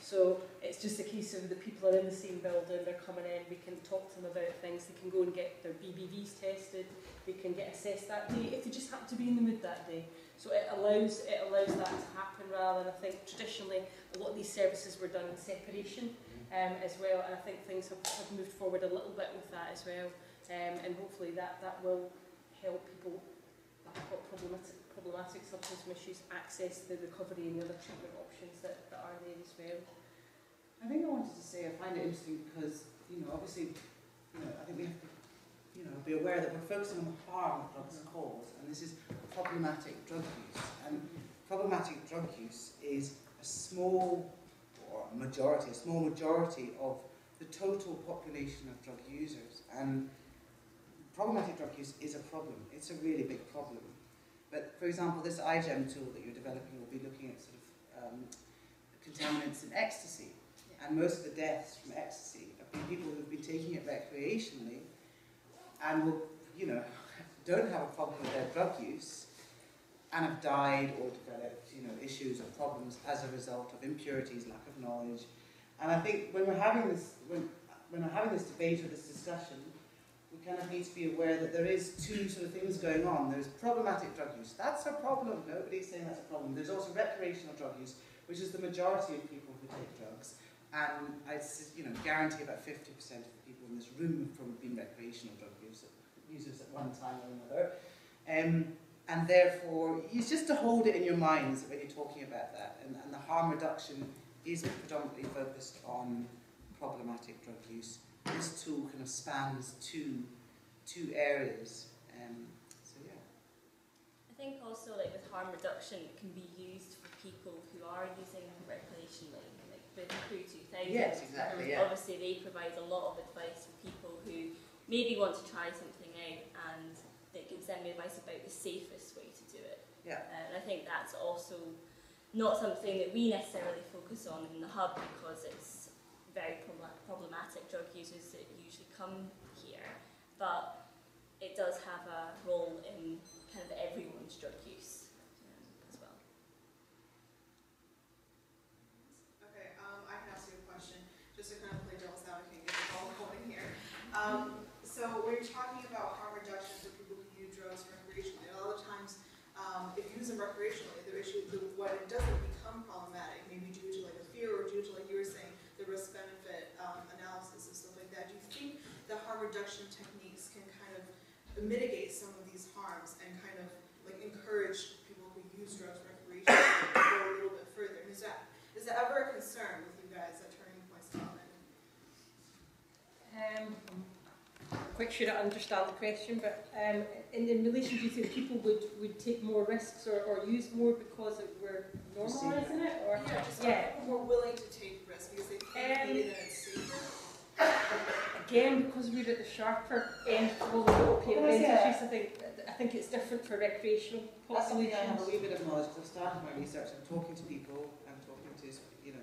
So it's just a case of the people are in the same building, they're coming in, we can talk to them about things, they can go and get their BBVs tested, they can get assessed that day if they just happen to be in the mood that day. So it allows that to happen rather than, I think traditionally a lot of these services were done in separation as well, and I think things have moved forward a little bit with that as well, and hopefully that will help people that have got problematic substance misuse access the recovery and the other treatment options that are there as well. I think I wanted to say I find it interesting because, obviously, I think we have to, be aware that we're focusing on the harm that drugs cause, and this is problematic drug use. And problematic drug use is a small majority of the total population of drug users. And problematic drug use is a problem. It's a really big problem. But, for example, this iGEM tool that you're developing will be looking at sort of contaminants in ecstasy. And most of the deaths from ecstasy have been people who've been taking it recreationally and will, don't have a problem with their drug use and have died or developed, issues or problems as a result of impurities, lack of knowledge. And I think when we're having this, when we're having this debate or this discussion, we kind of need to be aware that there is two sort of things going on. There's problematic drug use. That's a problem. Nobody's saying that's a problem. There's also recreational drug use, which is the majority of people who take drugs. And I guarantee about 50% of the people in this room have been recreational drug users at one time or another. And therefore, it's just to hold it in your minds when you're talking about that. And the harm reduction is predominantly focused on problematic drug use. this tool kind of spans two areas. So yeah. I think also like with harm reduction, it can be used for people who are using recreationally, like with Crew 2000. Yes, exactly. Yeah. Obviously, they provide a lot of advice for people who maybe want to try something out, and it gives them advice about the safest way to do it. Yeah. And I think that's also not something that we necessarily focus on in the hub because it's very problematic drug users that usually come here, but it does have a role in kind of everyone's drug use as well. Okay, I can ask you a question, just to kind of play devil's advocate, get the ball rolling here. So we're talking about harm reduction for people who use drugs recreationally. A lot of times, if you use them recreationally, what it doesn't become problematic, maybe due to like a fear or due to, like you were saying, the risk-benefit analysis and stuff like that. Do you think the harm reduction techniques can kind of mitigate some of these harms and kind of like encourage people who use drugs recreationally to go a little bit further? Is that ever a concern with you guys at Turning Point Scotland? I'm quite sure I understand the question, but in relation, do you think people would take more risks or use more because we're normalising it? Or Yeah, just people more willing to take risks because they think maybe that it's safer. Again, because we're at the sharper end of all the opiate issues, I think it's different for recreational That's something I have a populations. wee bit of knowledge because I've started my research. I'm talking to people, I'm talking to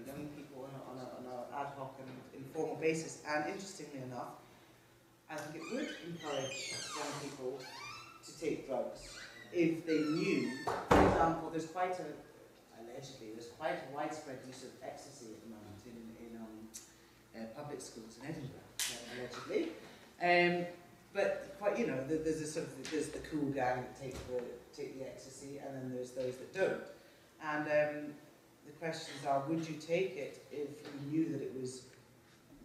young people on an ad hoc and informal basis. And interestingly enough, I think it would encourage young people to take drugs if they knew. For example, there's quite a widespread use of ecstasy at the moment in public schools in Edinburgh, allegedly. But quite, there's the cool gang that take the ecstasy, and then there's those that don't. And the questions are: would you take it if you knew that it was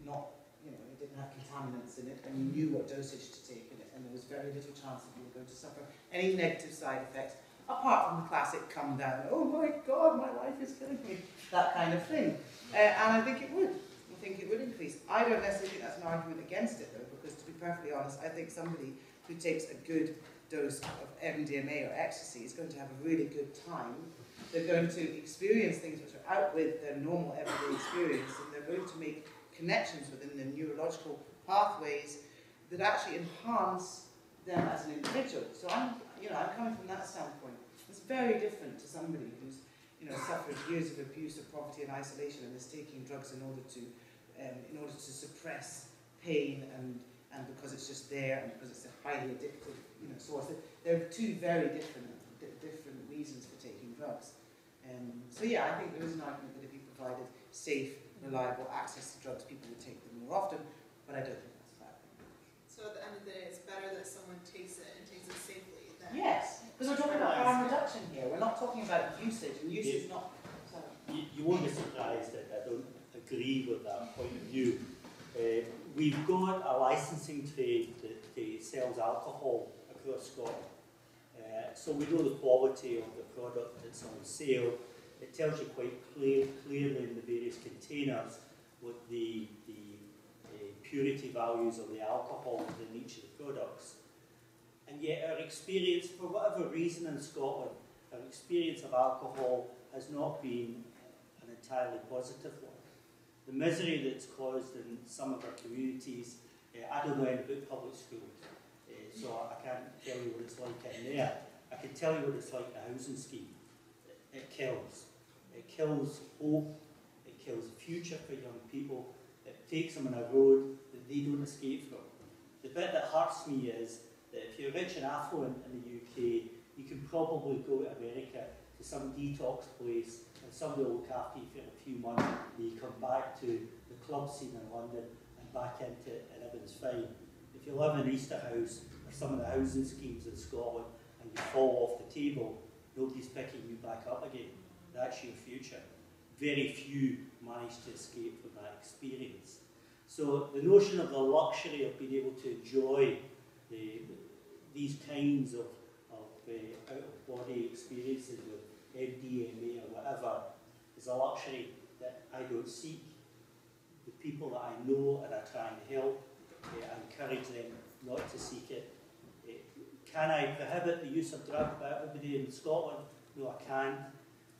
not, it didn't have contaminants in it, and you knew what dosage to take in it, and there was very little chance that you were going to suffer any negative side effects, apart from the classic come down, oh my God, my life is killing me, that kind of thing. And I think it would. I think it would increase. I don't necessarily think that's an argument against it, though, because to be perfectly honest, I think somebody who takes a good dose of MDMA or ecstasy is going to have a really good time. They're going to experience things which are out with their normal everyday experience, and they're going to make connections within the neurological pathways that actually enhance them as an individual. So I'm coming from that standpoint. It's very different to somebody who's, suffered years of abuse, of poverty and isolation, and is taking drugs in order to suppress pain and because it's just there and because it's a highly addictive, source. There are two very different reasons for taking drugs. So yeah, I think there is an argument that if you provided safe, reliable access to drugs, people would take them more often, but I don't think that's a bad thing. So at the end of the day, it's better that someone takes it and takes it safely than... Yes, because we're talking about harm reduction here. We're not talking about usage, and usage is not... You won't be surprised that I don't agree with that point of view. We've got a licensing trade that sells alcohol across Scotland. So we know the quality of the product that's on sale. It tells you quite clearly in the various containers what the purity values of the alcohol within each of the products. And yet our experience, for whatever reason in Scotland, our experience of alcohol has not been an entirely positive one. The misery that's caused in some of our communities, I don't know anything about public schools, so I can't tell you what it's like in there. I can tell you what it's like in a housing scheme. It kills. It kills hope. It kills the future for young people. It takes them on a road that they don't escape from. The bit that hurts me is that if you're rich and affluent in the UK, you can probably go to America to some detox place and somebody will look after you for a few months and you come back to the club scene in London and back into it and everything's fine. If you live in Easterhouse or some of the housing schemes in Scotland and you fall off the table, nobody's picking you back up again. That's your future. Very few manage to escape from that experience. So the notion of the luxury of being able to enjoy these kinds of out-of-body experiences with MDMA or whatever is a luxury that I don't seek. The people that I know and I try and help I encourage them not to seek it. Can I prohibit the use of drugs by everybody in Scotland? No, I can't.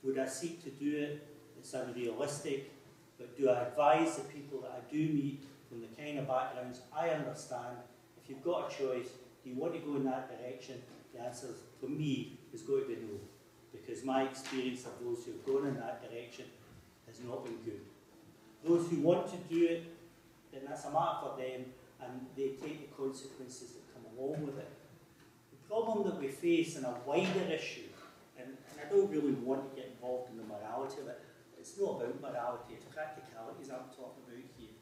Would I seek to do it? It's unrealistic. But do I advise the people that I do meet from the kind of backgrounds I understand, if you've got a choice, do you want to go in that direction? The answer, for me, is going to be no. Because my experience of those who have gone in that direction has not been good. Those who want to do it, then that's a matter for them, and they take the consequences that come along with it. The problem that we face in a wider issue, and I don't really want to get involved in the morality of it, it's not about morality, it's practicalities I'm talking about here.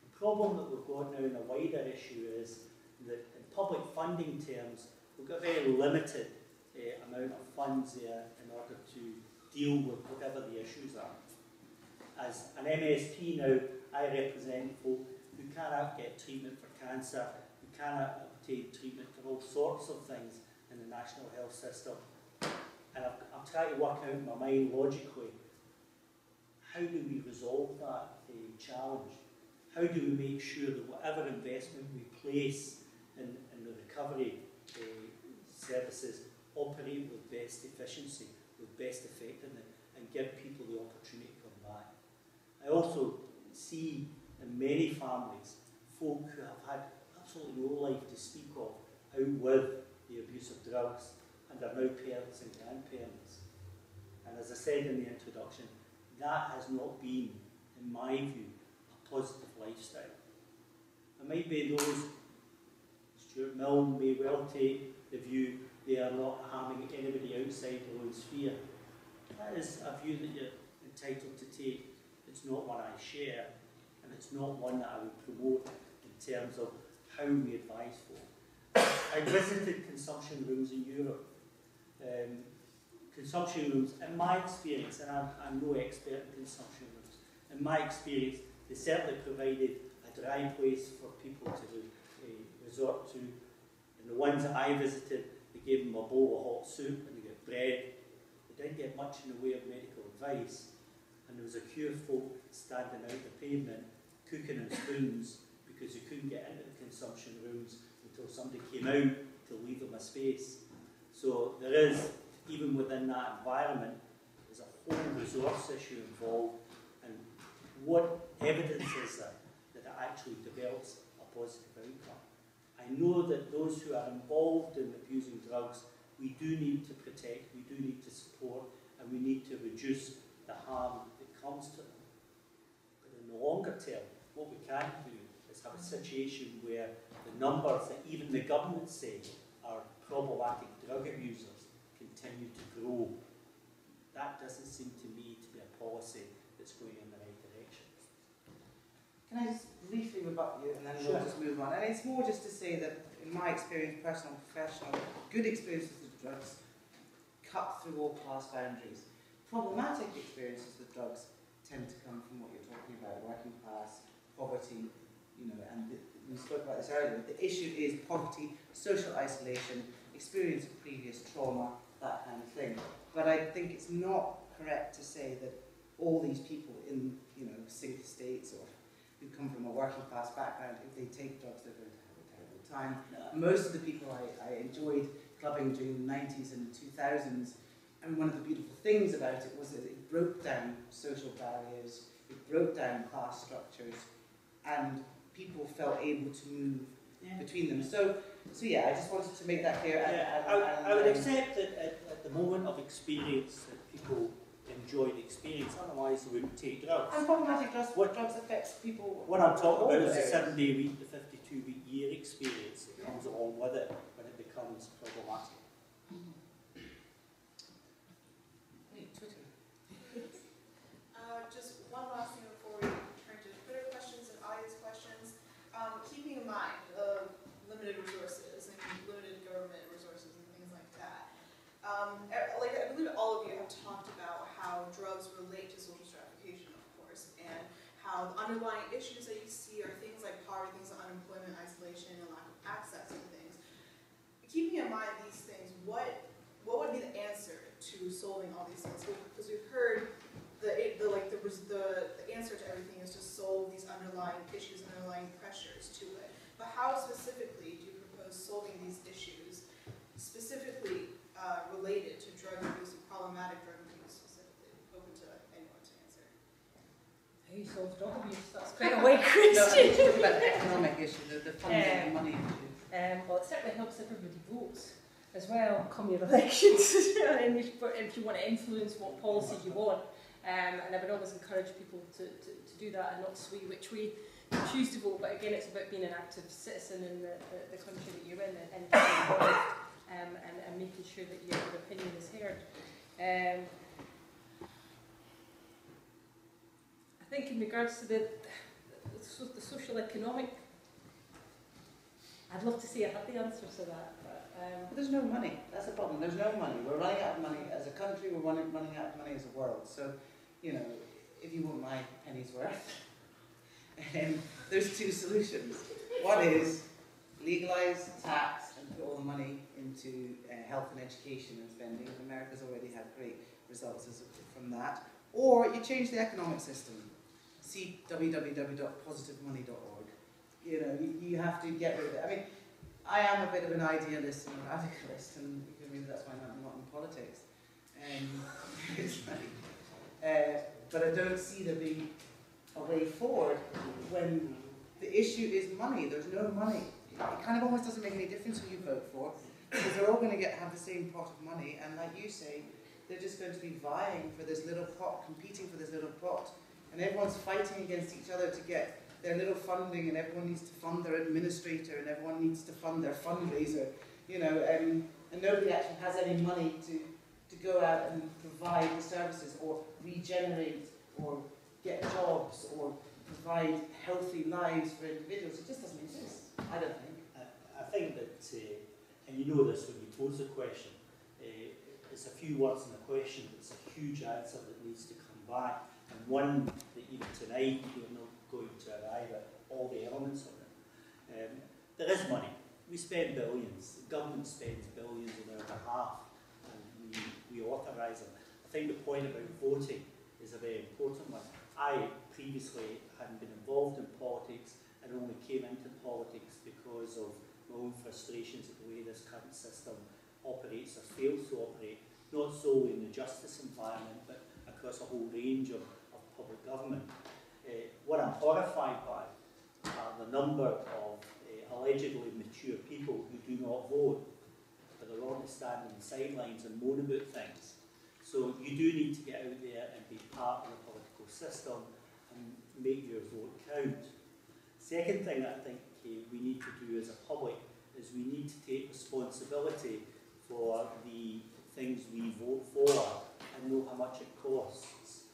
The problem that we've got now in a wider issue is that in public funding terms, we've got a very limited amount of funds there in order to deal with whatever the issues are. As an MSP now, I represent folk who cannot get treatment for cancer, who cannot obtain treatment for all sorts of things in the national health system. And I'm trying to work out in my mind logically, how do we resolve that challenge? How do we make sure that whatever investment we place in the recovery services operate with best efficiency, with best effectiveness, and give people the opportunity to come back? I also see in many families folk who have had absolutely no life to speak of out with the abuse of drugs and are now parents and grandparents. And as I said in the introduction, that has not been, in my view, a positive lifestyle. There might be those, Stuart Mill may well take the view they are not harming anybody outside their own sphere. That is a view that you're entitled to take. It's not one I share, and it's not one that I would promote in terms of how we advise folk. I visited consumption rooms in Europe. Consumption rooms, in my experience, and I'm no expert in consumption rooms, in my experience, they certainly provided a dry place for people to resort to. And the ones that I visited, they gave them a bowl of hot soup and they got bread. They didn't get much in the way of medical advice. And there was a queue of folk standing out the pavement, cooking in spoons, because they couldn't get into the consumption rooms until somebody came out to leave them a space. So there is, even within that environment, there's a whole resource issue involved, and what evidence is there that it actually develops a positive outcome? I know that those who are involved in abusing drugs, we do need to protect, we do need to support, and we need to reduce the harm that comes to them. But in the longer term, what we can't do is have a situation where the numbers that even the government say are problematic drug abusers continue to grow. That doesn't seem to me to be a policy that's going in the right direction. Can I just briefly rebut you, and then Sure. we'll just move on? And it's more just to say that, in my experience, personal and professional, good experiences with drugs cut through all class boundaries. Problematic experiences with drugs tend to come from what you're talking about, working class, poverty, and we spoke about this earlier. The issue is poverty, social isolation, experience of previous trauma, that kind of thing. But I think it's not correct to say that all these people in, sink states or who come from a working class background, if they take drugs, they're going to have a terrible time. No. Most of the people I enjoyed clubbing during the 90s and 2000s, and one of the beautiful things about it was that it broke down social barriers, it broke down class structures, and people felt able to move between them. So yeah, I just wanted to make that clear. I would accept that at the moment of experience that people enjoy the experience, otherwise they wouldn't take drugs. And problematic drugs, drugs affect people. What I'm talking about is the areas. 7-day week, the 52-week year experience that comes along with it when it becomes problematic. Hey, Twitter. Just one last thing before we turn to Twitter questions and audience questions. Keeping in mind limited resources and limited government resources and things like that. I believe all of you have talked about how drugs relate to social stratification, of course, and how the underlying issues that you see are things like poverty, things like unemployment, isolation, and lack of access to things. Keeping in mind these things, what would be the answer to solving all these things? Because we've heard the answer to everything is to solve these underlying issues and underlying pressures to it. but how specifically do you propose solving these issues, specifically related to drug abuse and problematic drug abuse specifically? Open to anyone to answer. How you solve drug abuse? That's quite a wide question. No, I think it's about the economic issue, the funding and money issue. Well, it certainly helps everybody votes as well come your elections, and if you want to influence what policies you want. And I would always encourage people to do that and not sway which way you choose to vote. But again, it's about being an active citizen in the country that you're in and getting involved and making sure that your opinion is heard. I think in regards to the social economic, I'd love to say I had the answer to that. But there's no money. That's the problem. There's no money. We're running out of money as a country. We're running out of money as a world. So, you know, if you want my penny's worth, there's two solutions. One is legalise tax and put all the money into health and education and spending. America's already had great results from that. Or you change the economic system. See www.positivemoney.org. You know, you have to get rid of it. I mean, I am a bit of an idealist and a radicalist, and maybe that's why I'm not in politics. But I don't see there being a way forward when the issue is money. There's no money. It kind of almost doesn't make any difference who you vote for, because they're all going to have the same pot of money, and like you say, they're just going to be vying for this little pot, competing for this little pot, and everyone's fighting against each other to get their little funding, and everyone needs to fund their administrator, and everyone needs to fund their fundraiser, you know, and nobody actually has any money to go out and provide the services, or regenerate, or get jobs, or provide healthy lives for individuals. It just doesn't exist, I don't think. I think that, and you know this when you pose the question, it's a few words in the question, but it's a huge answer that needs to come back, and one that even tonight we're not going to arrive at all the elements of it. There is money. We spend billions. The government spends billions on our behalf, and we authorise them. I think the point about voting is a very important one. I previously hadn't been involved in politics and only came into politics because of my own frustrations at the way this current system operates or fails to operate, not solely in the justice environment, but across a whole range of public government. What I'm horrified by are the number of allegedly mature people who do not vote, but they're only standing on the sidelines and moan about things. So you do need to get out there and be part of the political system and make your vote count. Second thing I think we need to do as a public is we need to take responsibility for the things we vote for and know how much it costs.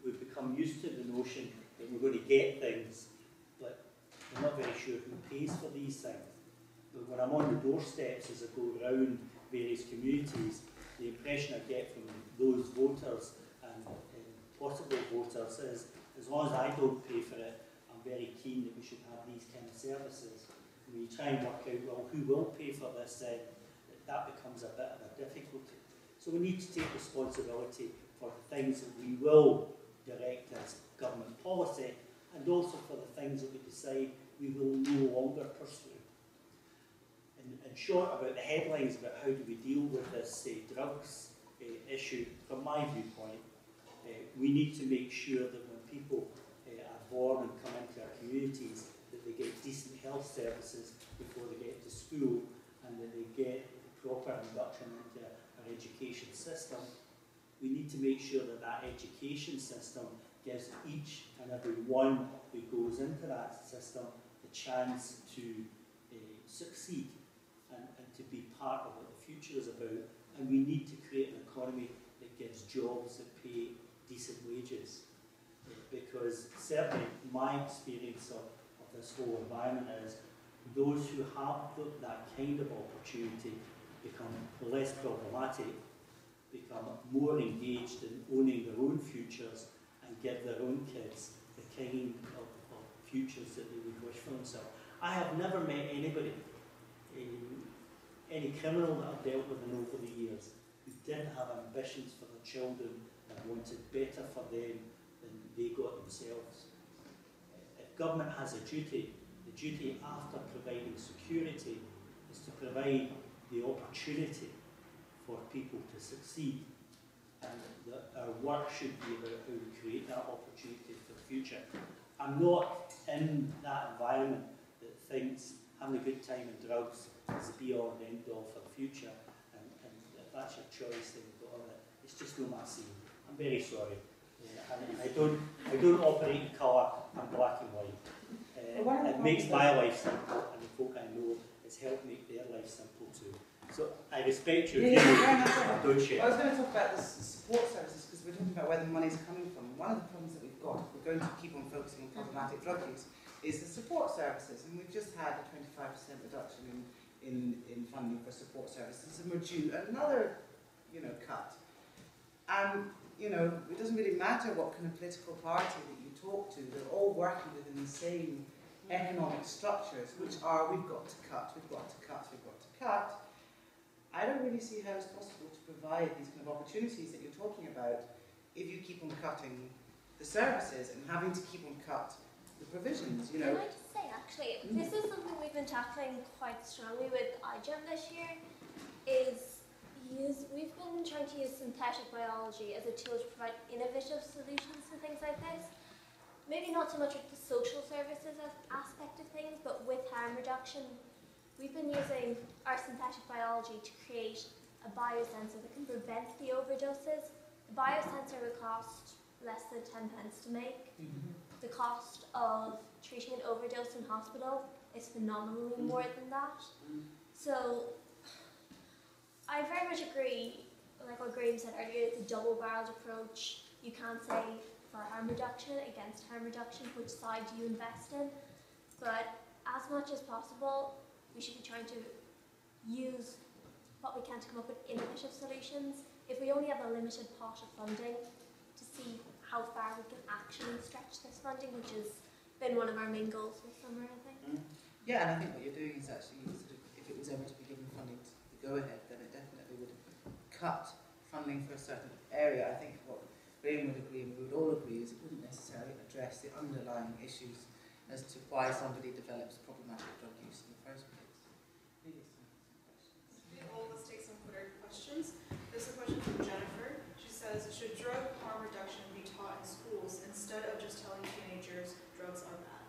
We've become used to the notion that we're going to get things, but we're not very sure who pays for these things. But when I'm on the doorsteps as I go around various communities, the impression I get from those voters and possible voters is, as long as I don't pay for it, I'm very keen that we should have these kind of services. And when you try and work out, well, who will pay for this, then that becomes a bit of a difficulty. So we need to take responsibility for the things that we will direct as government policy, and also for the things that we decide we will no longer pursue. And short about the headlines about how do we deal with this drugs issue, from my viewpoint, we need to make sure that when people are born and come into our communities, that they get decent health services before they get to school, and that they get proper induction into our education system. We need to make sure that that education system gives each and every one who goes into that system the chance to succeed and to be part of what the future is about. And we need to create an economy that gives jobs that pay decent wages. Because certainly my experience of this whole environment is those who have that kind of opportunity become less problematic, become more engaged in owning their own futures, and give their own kids the kind of futures that they would wish for themselves. I have never met anybody, any criminal that I've dealt with over the years, who didn't have ambitions for their children and wanted better for them than they got themselves. If government has a duty, the duty after providing security is to provide the opportunity for people to succeed, and that our work should be about how we create that opportunity for the future. I'm not in that environment that thinks having a good time in drugs is the be-all and end-all for the future, and if that's your choice, then you've got on it. It's just not my scene. I'm very sorry. And I don't operate in colour, I'm black and white. It makes my life simple, and the folk I know, it's helped make their life simple too. So I respect your view, I don't share. I was going to talk about the support services, because we're talking about where the money's coming from. One of the problems that we've got, if we're going to keep on focusing on problematic drug use, is the support services. And we've just had a 25% reduction in funding for support services, and we're due another, cut. And, it doesn't really matter what kind of political party that you talk to, they're all working within the same economic structures, which are, we've got to cut, we've got to cut, we've got to cut. I don't really see how it's possible to provide these kind of opportunities that you're talking about if you keep on cutting the services and having to keep on cut the provisions, Can I just say, actually, this is something we've been tackling quite strongly with iGEM this year, we've been trying to use synthetic biology as a tool to provide innovative solutions to things like this. Maybe not so much with the social services aspect of things, but with harm reduction. We've been using our synthetic biology to create a biosensor that can prevent the overdoses. The biosensor will cost less than 10 pence to make. The cost of treating an overdose in hospital is phenomenally more than that. So I very much agree, like what Graham said earlier, it's a double-barreled approach. You can't say for harm reduction against harm reduction which side do you invest in, but as much as possible we should be trying to use what we can to come up with innovative solutions. If we only have a limited pot of funding, to see how far we can actually stretch this funding, which has been one of our main goals this summer, I think. Yeah, and I think what you're doing is actually, if it was ever to be given funding to the go-ahead, then it definitely would cut funding for a certain area. I think what Graham would agree, and we would all agree, is it wouldn't necessarily address the underlying issues as to why somebody develops problematic drug use in the first place. Maybe some questions. Well, let's take some Twitter questions. There's a question from Jennifer. She says, should drug harm reduction be taught in schools instead of just telling teenagers drugs are bad?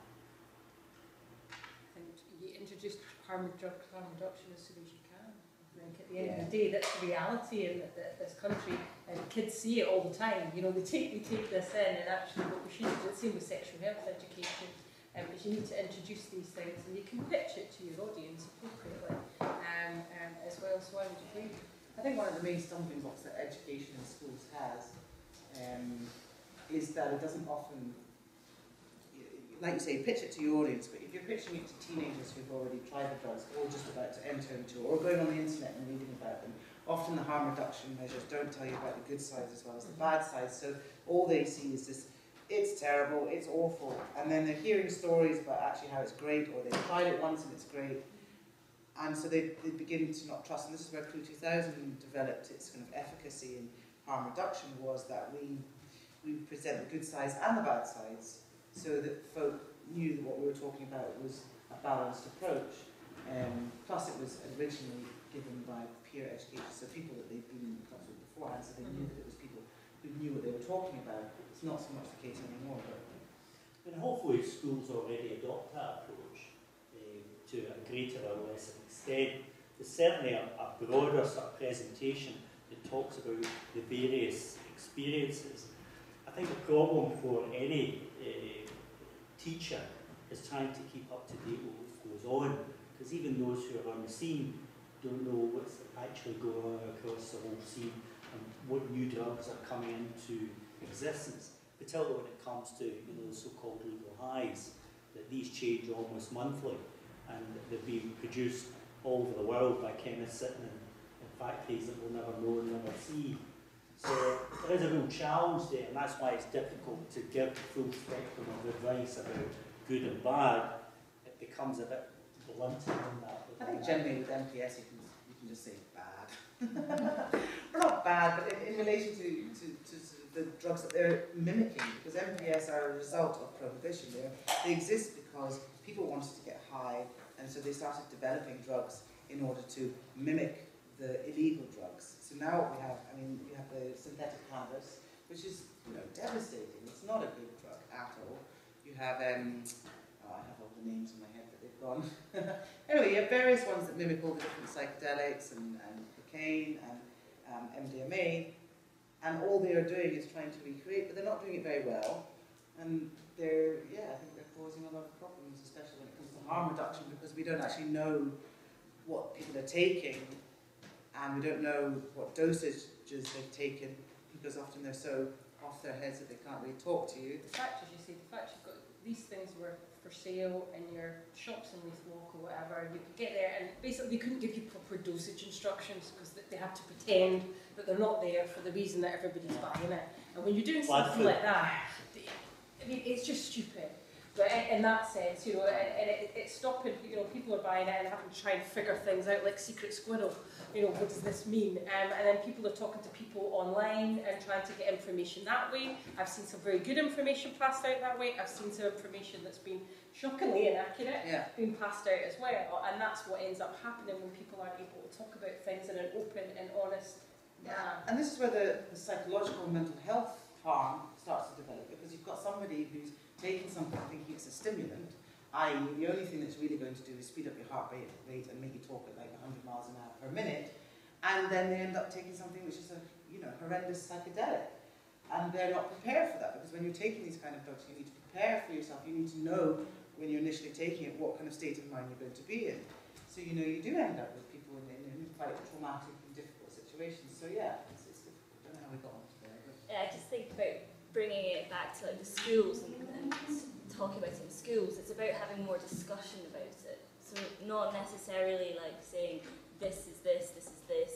And you introduce harm reduction as soon as you can. I think at the end of the day, that's the reality in this country, and kids see it all the time. They take this in, and actually what we should do, it's the same with sexual health education, is you need to introduce these things, and you can pitch it to your audience appropriately as well. So I would agree. I think one of the main stumbling blocks that education in schools has is that it doesn't often, like you say, pitch it to your audience, but if you're pitching it to teenagers who've already tried the drugs or just about to enter into it, or going on the internet and reading about them, often the harm reduction measures don't tell you about the good sides as well as the bad sides, so all they see is this, it's terrible, it's awful, and then they're hearing stories about actually how it's great, or they've tried it once and it's great, and so they begin to not trust. And this is where Clue 2000 developed its kind of efficacy in harm reduction, was that we present the good sides and the bad sides, so that folk knew that what we were talking about was a balanced approach. Plus it was originally given by peer educators, so people that they'd been in touch with beforehand, so they knew that it was people who knew what they were talking about. It's not so much the case anymore. And hopefully schools already adopt that approach to a greater or lesser extent. There's certainly a broader sort of presentation that talks about the various experiences. I think the problem for any teacher is trying to keep up to date with what goes on, because even those who are on the scene don't know what's actually going on across the whole scene and what new drugs are coming into existence, particularly when it comes to the so-called legal highs, that these change almost monthly, and they're being produced all over the world by chemists sitting in factories that we'll never know and never see. So there is a real challenge there, and that's why it's difficult to give the full spectrum of advice about good and bad. It becomes a bit blunted in that. I think generally with MPS you can just say bad. Or not bad, but in relation to sort of the drugs that they're mimicking, because MPS are a result of prohibition. They exist because people wanted to get high, and so they started developing drugs in order to mimic the illegal drugs. So now what we have, I mean, you have the synthetic cannabis, which is, you know, devastating. It's not a good drug at all. You have, I have all the names in my head that they've gone. Anyway, you have various ones that mimic all the different psychedelics and cocaine and MDMA, and all they are doing is trying to recreate, but they're not doing it very well. And they're, yeah, I think they're causing a lot of problems, especially when it comes to harm reduction, because we don't actually know what people are taking, and we don't know what dosages they've taken, because often they're so off their heads that they can't really talk to you. The fact, as you say, the fact you've got these things were for sale in your shops in Leith Walk or whatever, and you could get there, and basically they couldn't give you proper dosage instructions because they had to pretend that they're not there for the reason that everybody's buying it. And when you're doing something like that, I mean, it's just stupid. But in that sense, you know, and it's stopping, you know, people are buying it and having to try and figure things out like Secret Squirrel. You know, what does this mean? And then people are talking to people online and trying to get information that way. I've seen some very good information passed out that way. I've seen some information that's been shockingly inaccurate being passed out as well. And that's what ends up happening when people aren't able to talk about things in an open and honest manner. And this is where the psychological and mental health harm starts to develop, because you've got somebody who's taking something thinking it's a stimulant, i.e. the only thing that's really going to do is speed up your heart rate and make you talk at like 100 miles an hour per minute, and then they end up taking something which is a, you know, horrendous psychedelic, and they're not prepared for that, because when you're taking these kind of drugs you need to prepare for yourself. You need to know when you're initially taking it what kind of state of mind you're going to be in, so you know you do end up with people in quite traumatic and difficult situations. So yeah, it's difficult. I don't know how we got onto there, but Yeah, I just think about bringing it back to like the schools and talking about it in schools. It's about having more discussion about it. So not necessarily like saying this is this,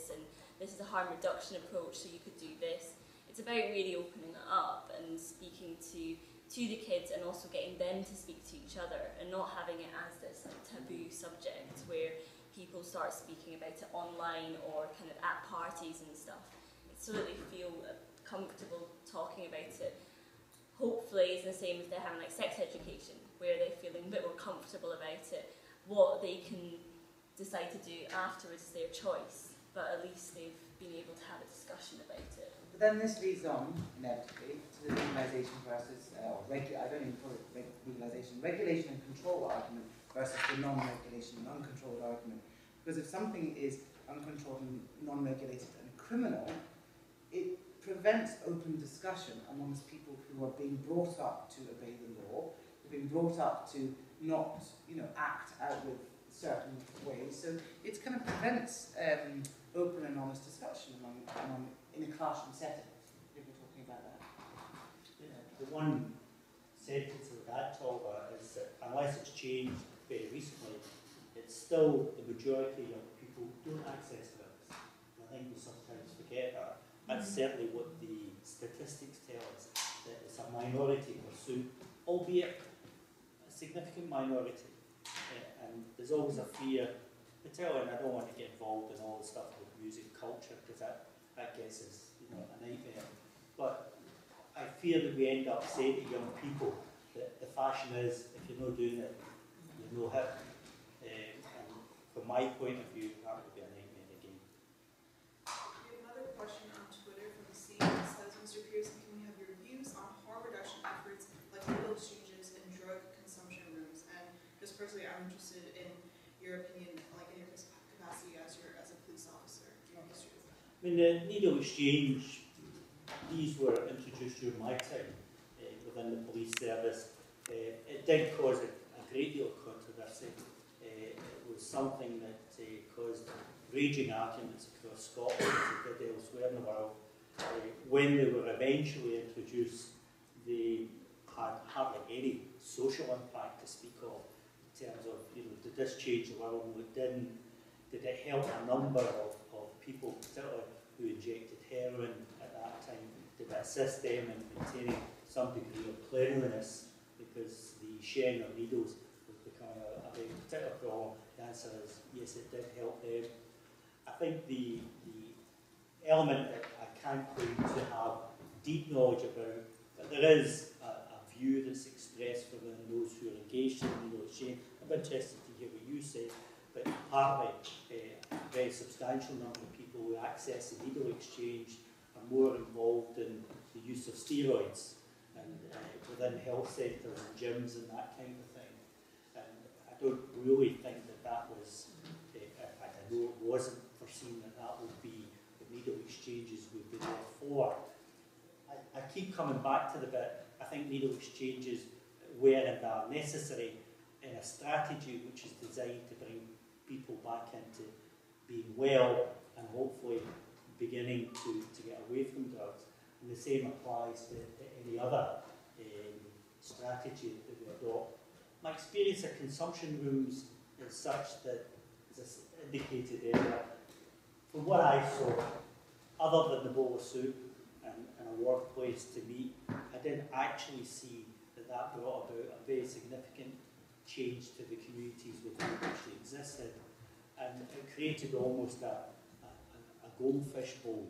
and this is a harm reduction approach, so you could do this. It's about really opening it up and speaking to the kids, and also getting them to speak to each other, and not having it as this like taboo subject where people start speaking about it online or kind of at parties and stuff. It's so that they feel comfortable talking about it. Hopefully it's the same if they're having like sex education, where they're feeling a bit more comfortable about it. What they can decide to do afterwards is their choice, but at least they've been able to have a discussion about it. But then this leads on, inevitably, to the legalisation versus, I don't even call it legalisation, regulation and control argument versus the non-regulation and uncontrolled argument. Because if something is uncontrolled and non-regulated and criminal, it prevents open discussion amongst people who are being brought up to obey the law, who are being brought up to not, you know, act out with certain ways. So it kind of prevents open and honest discussion in a classroom setting. If we're talking about that. Yeah, the one sentence of that talk is that unless it's changed very recently, it's still the majority of people don't access drugs. I think we sometimes forget that. That's certainly what the statistics tell us, that it's a minority pursuit, albeit a significant minority. And there's always a fear, particularly, and I don't want to get involved in all the stuff with music culture, because that gets us, you know, a nightmare. But I fear that we end up saying to young people that the fashion is, if you're not doing it, you're no hip. And from my point of view, that would be a nightmare again. We have another question on Twitter from the scene that says, Mr. Pearson, can we have your views on harm reduction efforts like needle exchanges and drug consumption rooms? And just personally, I'm interested in your opinion, like in your capacity as a police officer. I mean, the needle exchange, these were introduced during my time within the police service. It did cause a great deal of controversy. It was something that caused raging arguments across Scotland, as it did elsewhere in the world. When they were eventually introduced, they had hardly any social impact to speak of in terms of, you know, did this change the world we lived in? Did it help a number of people, particularly who injected heroin at that time? Did it assist them in maintaining some degree of cleanliness, because the sharing of needles was becoming a very particular problem? The answer is yes, it did help them. I think the element that I can't claim to have deep knowledge about, but there is a view that's expressed within those who are engaged in needle exchange. I'm interested to hear what you say, but partly a very substantial number of people who access the needle exchange are more involved in the use of steroids and within health centres and gyms and that kind of thing. And I don't really think that that was, in fact I know it wasn't foreseen that that would be what needle exchanges would be there for. I keep coming back to the bit, I think needle exchanges were and are necessary in a strategy which is designed to bring people back into being well and hopefully beginning to get away from drugs. And the same applies to any other strategy that we adopt. My experience at consumption rooms is such that, as I indicated earlier, from what I saw, other than the bowl of soup and a workplace to meet, I didn't actually see that that brought about a very significant change to the communities within which they existed. And it created almost a goldfish bowl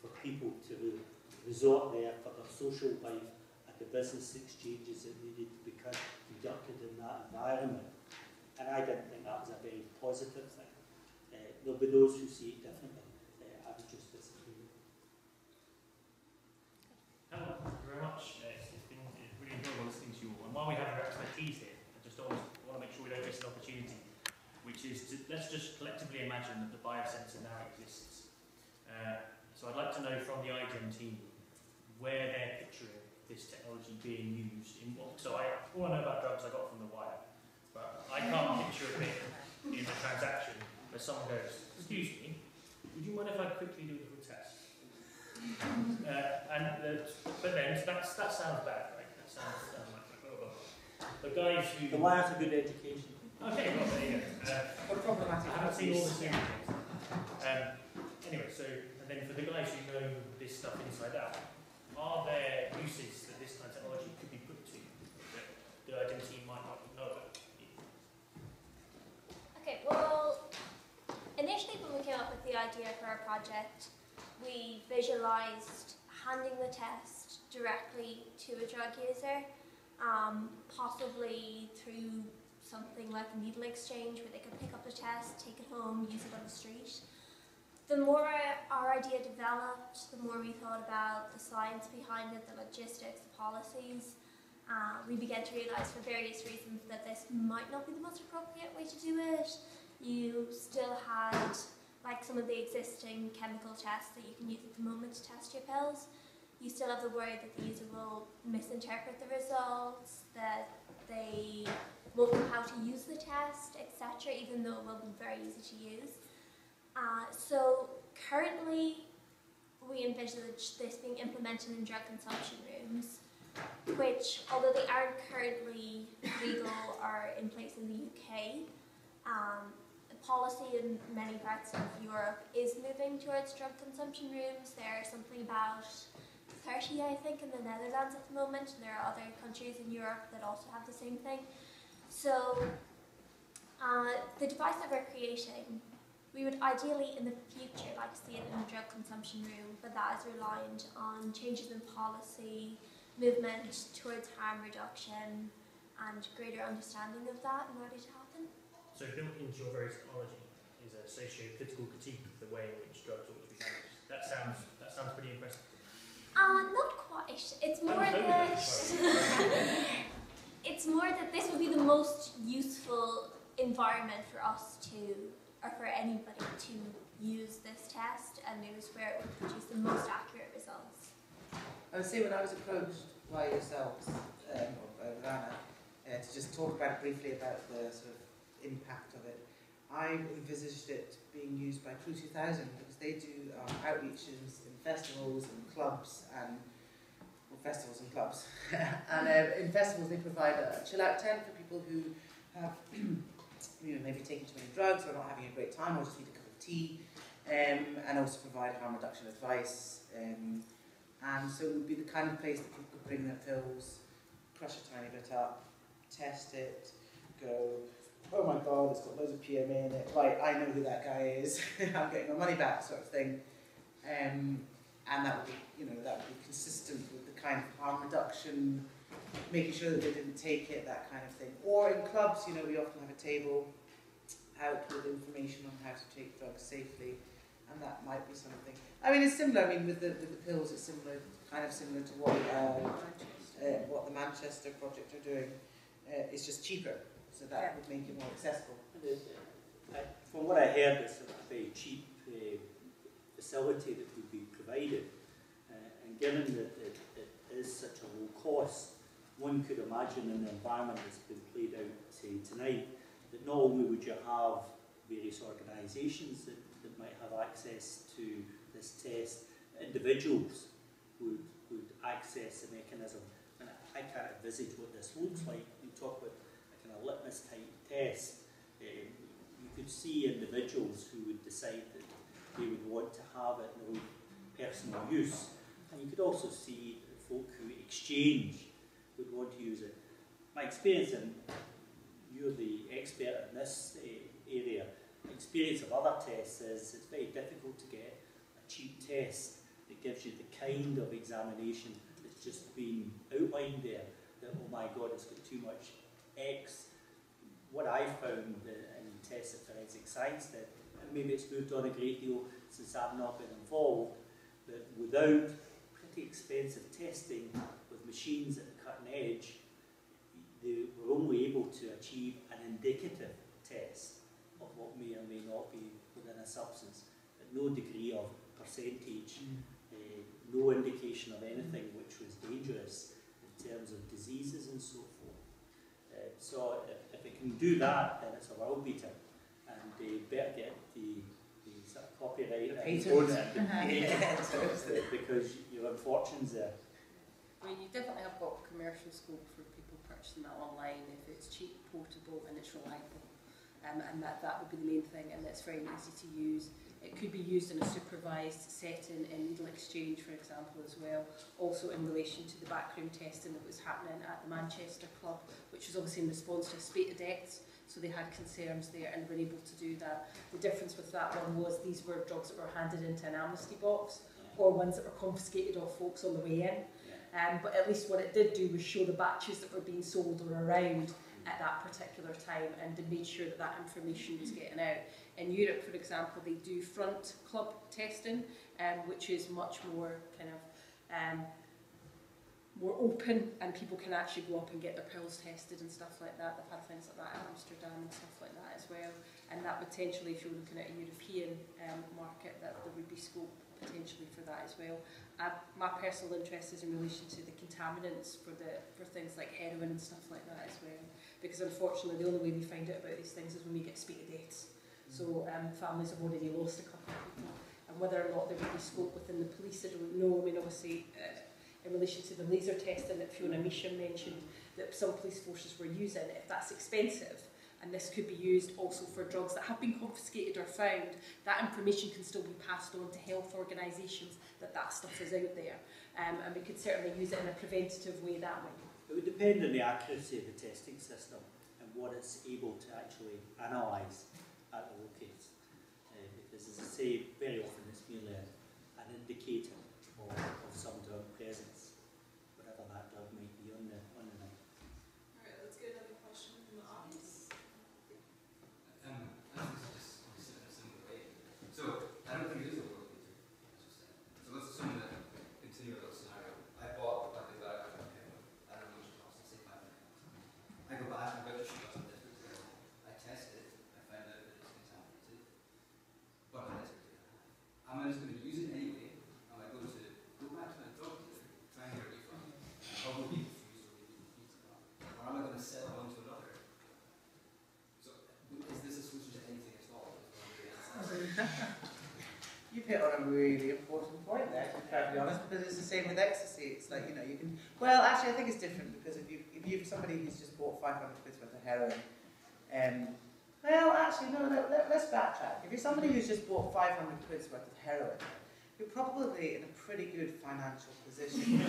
for people to resort there for their social life and the business exchanges that needed to be conducted in that environment. And I didn't think that was a very positive thing. There'll be those who see it differently. I would just disagree. Hello, thank you very much. It's been really enjoyable listening to you all. And while we have our expertise here, I just always want to make sure we don't miss an opportunity, which is to, let's just collectively imagine that the biosensor now exists. So I'd like to know from the iGEM team where they're picturing this technology being used in what. So all I know about drugs I got from the wire, but I can't picture a bit in the transaction where someone goes, excuse me, would you mind if I quickly do a little test? But then that sounds bad, right? That sounds like the guys who. The wire's a good education. Okay, well there you go. What problematic? I haven't seen all the series. Anyway, so and then for the guys who know this stuff inside out, are there uses that this kind of technology could be put to that the iGEM team might not know about? Okay, well, initially when we came up with the idea for our project, we visualised handing the test directly to a drug user, possibly through something like a needle exchange where they could pick up the test, take it home, use it on the street. The more our idea developed, the more we thought about the science behind it, the logistics, the policies. We began to realise for various reasons that this might not be the most appropriate way to do it. You still had like some of the existing chemical tests that you can use at the moment to test your pills. You still have the worry that the user will misinterpret the results, that they won't know how to use the test, etc., even though it will be very easy to use. So currently, we envisage this being implemented in drug consumption rooms, which, although they aren't currently legal or in place in the UK, the policy in many parts of Europe is moving towards drug consumption rooms. There's something about 30, I think, in the Netherlands at the moment. There are other countries in Europe that also have the same thing. So the device that we're creating, we would ideally in the future like to see it in a drug consumption room, but that is reliant on changes in policy, movement towards harm reduction, and greater understanding of that in order to happen. So built into your very technology is a socio-political critique of the way in which drugs ought to be managed. That sounds pretty impressive. Not quite. It's more that it's more that this would be the most useful environment for us to, or for anybody to use this test, and it was where it would produce the most accurate results. I would say when I was approached by yourselves, or by Rana, to just talk about briefly about the sort of impact of it, I envisaged it being used by Crew 2000 because they do outreaches in festivals and clubs and and in festivals they provide a chill out tent for people who have maybe taken too many drugs or not having a great time or just need a cup of tea, and also provide harm reduction advice, and so it would be the kind of place that people could bring their pills, crush a tiny bit up, test it, go, oh my god, it's got loads of PMA in it, right, I know who that guy is, I'm getting my money back, sort of thing. and that would be, that would be consistent with the kind of harm reduction, making sure that they didn't take it, that kind of thing. Or in clubs, we often have a table out with information on how to take drugs safely, and that might be something. I mean, it's similar. I mean, with the pills, it's kind of similar to what the Manchester project are doing. It's just cheaper, so that would make it more accessible. From what I heard, it's a very cheap facility that would be provided, and given that it is such a low cost, one could imagine in the environment that's been played out, say, tonight, that not only would you have various organisations that might have access to this test, individuals would access the mechanism. And I can't envisage what this looks like. You talk about a kind of litmus type test. You could see individuals who would decide that they would want to have it in their own personal use. And you could also see folk who exchange would want to use it. My experience, and you're the expert in this area, my experience of other tests is it's very difficult to get a cheap test that gives you the kind of examination that's just been outlined there, that, oh my God, it's got too much X. What I found in tests that forensic science did, and maybe it's moved on a great deal since I've not been involved, but without pretty expensive testing with machines at the cutting edge, they were only able to achieve an indicative test of what may or may not be within a substance, but no degree of percentage, no indication of anything which was dangerous in terms of diseases and so forth. So if it can do that, then it's a world beater, and they better get the sort of copyright because you're on fortunes there. I mean, you definitely have got commercial scope for people purchasing that online if it's cheap, portable, and it's reliable. And that would be the main thing, and it's very easy to use. It could be used in a supervised setting in needle exchange, for example, as well. Also in relation to the backroom testing that was happening at the Manchester Club, which was obviously in response to a spate of deaths. So they had concerns there and were able to do that. The difference with that one was these were drugs that were handed into an amnesty box, or ones that were confiscated off folks on the way in. But at least what it did do was show the batches that were being sold or around at that particular time, and to make sure that that information was getting out. In Europe, for example, they do front club testing, which is much more kind of more open, and people can actually go up and get their pills tested and stuff like that. They've had things like that in Amsterdam and stuff like that as well. And that potentially, if you're looking at a European market, that there would be scope potentially for that as well. My personal interest is in relation to the contaminants for things like heroin and stuff like that as well. Because unfortunately, the only way we find out about these things is when we get spate of deaths. So families have already lost a couple of people. And whether or not there would be scope within the police, I don't know. I mean, obviously, in relation to the laser testing that Fiona Measham mentioned, that some police forces were using, if that's expensive, and this could be used also for drugs that have been confiscated or found, that information can still be passed on to health organisations that stuff is out there. And we could certainly use it in a preventative way that way. It would depend on the accuracy of the testing system and what it's able to actually analyse at the locate. Because, as I say, very often it's merely an indicator of some drug presence, whatever that drug might be on the night. Alright, let's get another question from the audience. I think it's just in a similar way. So, I don't think it is a world beater, as you said. So let's assume that, continue with that scenario. I bought a bag of heroin. I don't know how much it costs, let's say £500. I go back and register it on this material. I test it, I find out that it's contaminated. But I test it. Am I just going to use it anyway? Am I going to go back to my drug dealer, try and get a refund, and probably refuse or maybe refuse it? Or am I going to sell it on to another? So, is this a solution to anything at all? You've hit on a really important point there, to be perfectly honest, because it's the same with ecstasy. It's like, you can... Well, actually, I think it's different, because if you've somebody who's just bought 500 quid worth of heroin, well, actually, no, let's backtrack. If you're somebody who's just bought 500 quid worth of heroin, you're probably in a pretty good financial position.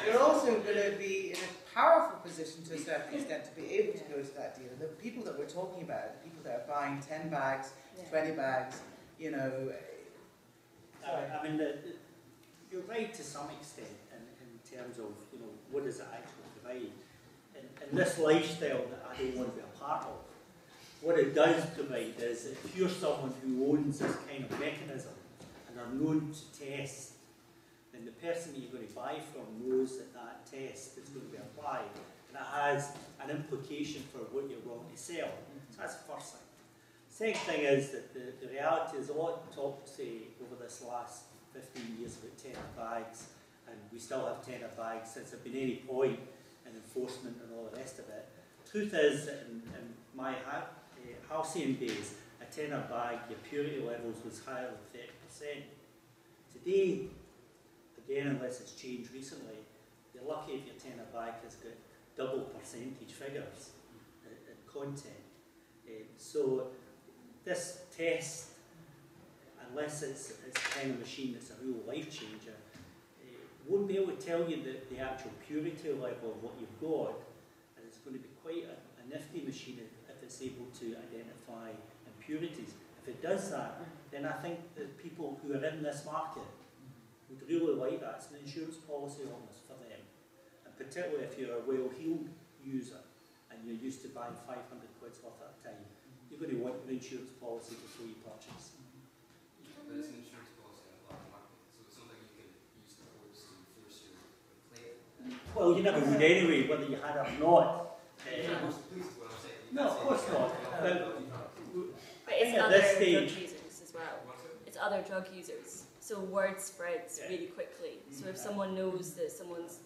You're also going to be in a powerful position to a certain extent to be able to go to that dealer. The people that we're talking about, the people that are buying 10 bags, 20 bags, I mean, you're right to some extent in terms of, you know, what does it actually provide? And this lifestyle that I don't want to be a part of, what it does provide is if you're someone who owns this kind of mechanism and are known to test, then the person that you're going to buy from knows that that test is going to be applied and it has an implication for what you're going to sell. So that's the first thing. Second thing is that the reality is a lot talked over this last 15 years about tenner bags, and we still have tenner bags since there's been any point in enforcement and all the rest of it. Truth is that in my halcyon days, a tenner bag, your purity levels was higher than 30%. Today, again, unless it's changed recently, you're lucky if your tenner bag has got double percentage figures in content. So this test, unless it's the kind of machine that's a real life changer, won't be able to tell you the actual purity level of what you've got, and it's going to be quite a nifty machine if it's able to identify impurities. If it does that, then I think that people who are in this market would really like that. It's an insurance policy almost for them, and particularly if you're a well-heeled user and you're used to buying 500 quid's worth at a time, you're going to want your insurance policy before you purchase. But it's an insurance policy in a black market, so it's something you can use the courts to force you to claim. Well, you never would anyway, whether you had it or not. Most pleased with what I'm saying. No, of course not. But it's at other this drug stage- users as well. It's other drug users. So word spreads really quickly. So if someone knows that someone's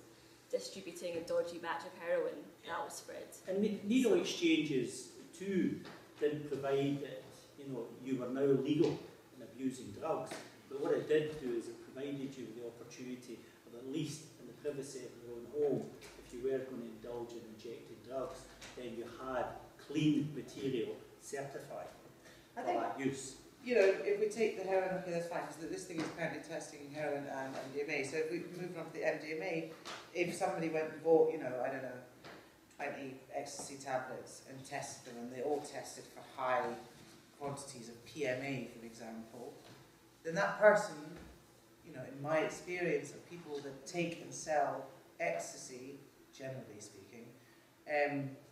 distributing a dodgy batch of heroin, that will spread. And needle exchanges too didn't provide that, you know, you were now legal in abusing drugs. But what it did do is it provided you with the opportunity of, at least in the privacy of your own home, if you were going to indulge in injected drugs, then you had clean material certified I for think, that use. you know, if we take the heroin, okay, that's fine, because this thing is apparently testing heroin and MDMA. So if we move on to the MDMA, if somebody went and bought, you know, I don't know, 20 ecstasy tablets and tested them, and they all tested for high quantities of PMA, for example, then that person, you know, in my experience of people that take and sell ecstasy, generally speaking,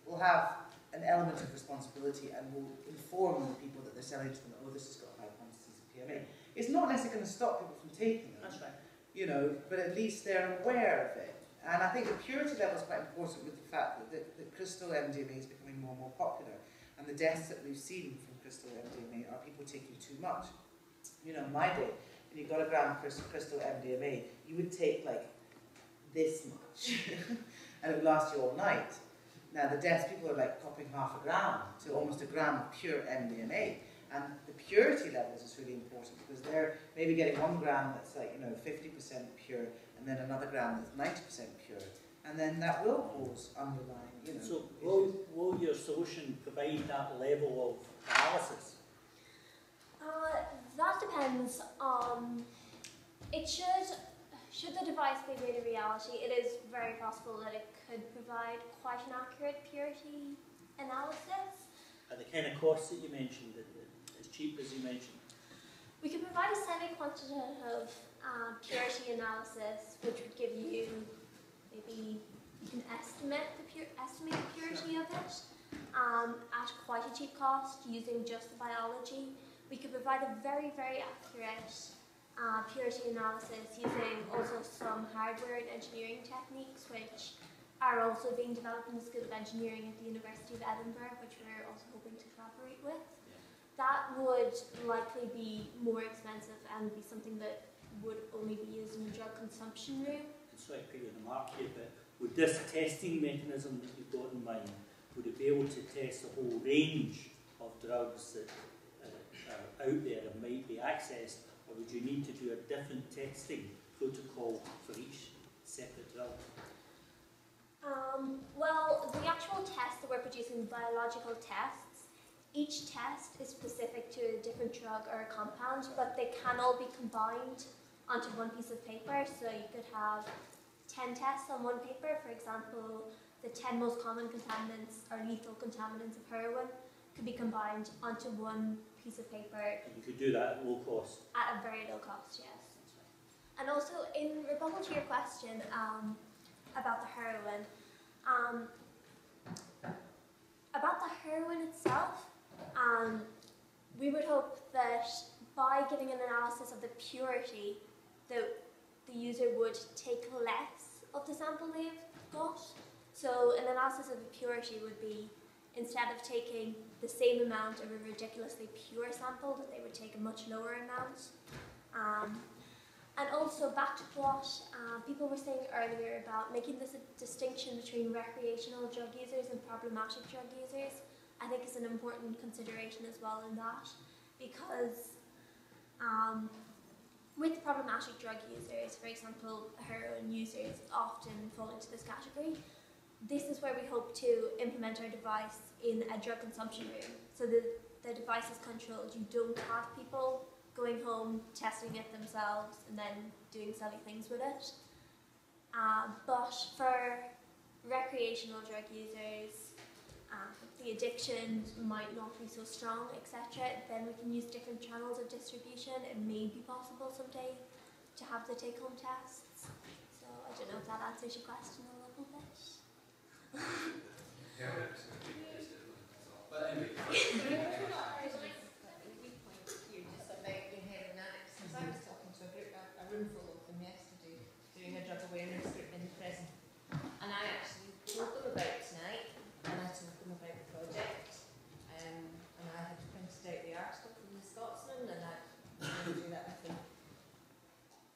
will have an element of responsibility and will inform the people that they're selling to them, oh, this has got high quantities of PMA. It's not necessarily going to stop people from taking them, That's right. you know, but at least they're aware of it. And I think the purity level is quite important with the fact that the crystal MDMA is becoming more and more popular. And the deaths that we've seen from crystal MDMA are people taking too much. You know, in my day, when you got a gram of crystal MDMA, you would take like this much, and it would last you all night. Now the deaths, people are like popping half a gram to almost a gram of pure MDMA. And the purity levels is really important because they're maybe getting 1 gram that's like, you know, 50% pure, and then another gram that's 90% pure. And then that will cause underlying, you know. So will your solution provide that level of analysis? That depends on, it should the device be made a reality, it is very possible that it could provide quite an accurate purity analysis. At the kind of costs that you mentioned, as cheap as you mentioned? We could provide a semi-quantitative purity analysis, which would give you maybe you can estimate the purity of it at quite a cheap cost using just the biology. We could provide a very, very accurate purity analysis using also some hardware and engineering techniques, which are also being developed in the School of Engineering at the University of Edinburgh, which we're also hoping to collaborate with. That would likely be more expensive and be something that would only be used in the drug consumption room. Sorry to put you on the mark here, but would this testing mechanism that you've got in mind, would it be able to test the whole range of drugs that are out there and might be accessed, or would you need to do a different testing protocol for each separate drug? Well, the actual tests that we're producing, biological tests, each test is specific to a different drug or a compound, but they can all be combined onto one piece of paper. So you could have 10 tests on one paper. For example, the 10 most common contaminants or lethal contaminants of heroin. could be combined onto one piece of paper You could do that at low cost. at a very low cost, yes. And also, in rebuttal to your question about the heroin, itself, we would hope that by giving an analysis of the purity, the user would take less of the sample they've got. So an analysis of the purity would be, instead of taking the same amount of a ridiculously pure sample, that they would take a much lower amount. And also back to what people were saying earlier about making this a distinction between recreational drug users and problematic drug users, I think is an important consideration as well in that, because with problematic drug users, for example, heroin users often fall into this category. This is where we hope to implement our device in a drug consumption room. So the device is controlled. You don't have people going home, testing it themselves, and then doing silly things with it. But for recreational drug users, the addiction might not be so strong, etc. Then we can use different channels of distribution. It may be possible someday to have the take-home tests. So I don't know if that answers your question a little bit. Yeah, but anyway. I was talking to a room full of them yesterday, doing a drug awareness group in prison, and I actually told them about tonight, and I told them about the project, and I had printed out the article from the Scotsman, and I was doing that with them.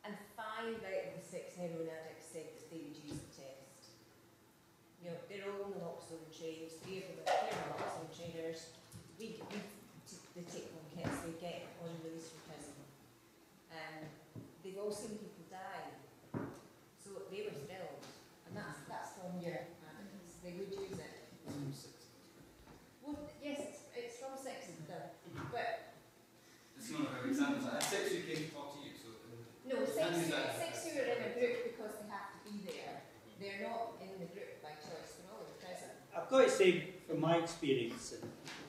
And 5 out of the 6 heroin addicts said that they would use the test. You know, they're all naloxone trained, 3 of them are naloxone trainers. We the take-home kits they get on release from prison. They've all seen people die, so they were thrilled, and that's from your addicts. They would use it. Well, yes, it's from 6 of them, but it's not a very example. I had 6 who came to talk to you, so no, 6 who are in a group because they have to be there. They're not in the group by choice. They're all in prison. I've got to say, from my experience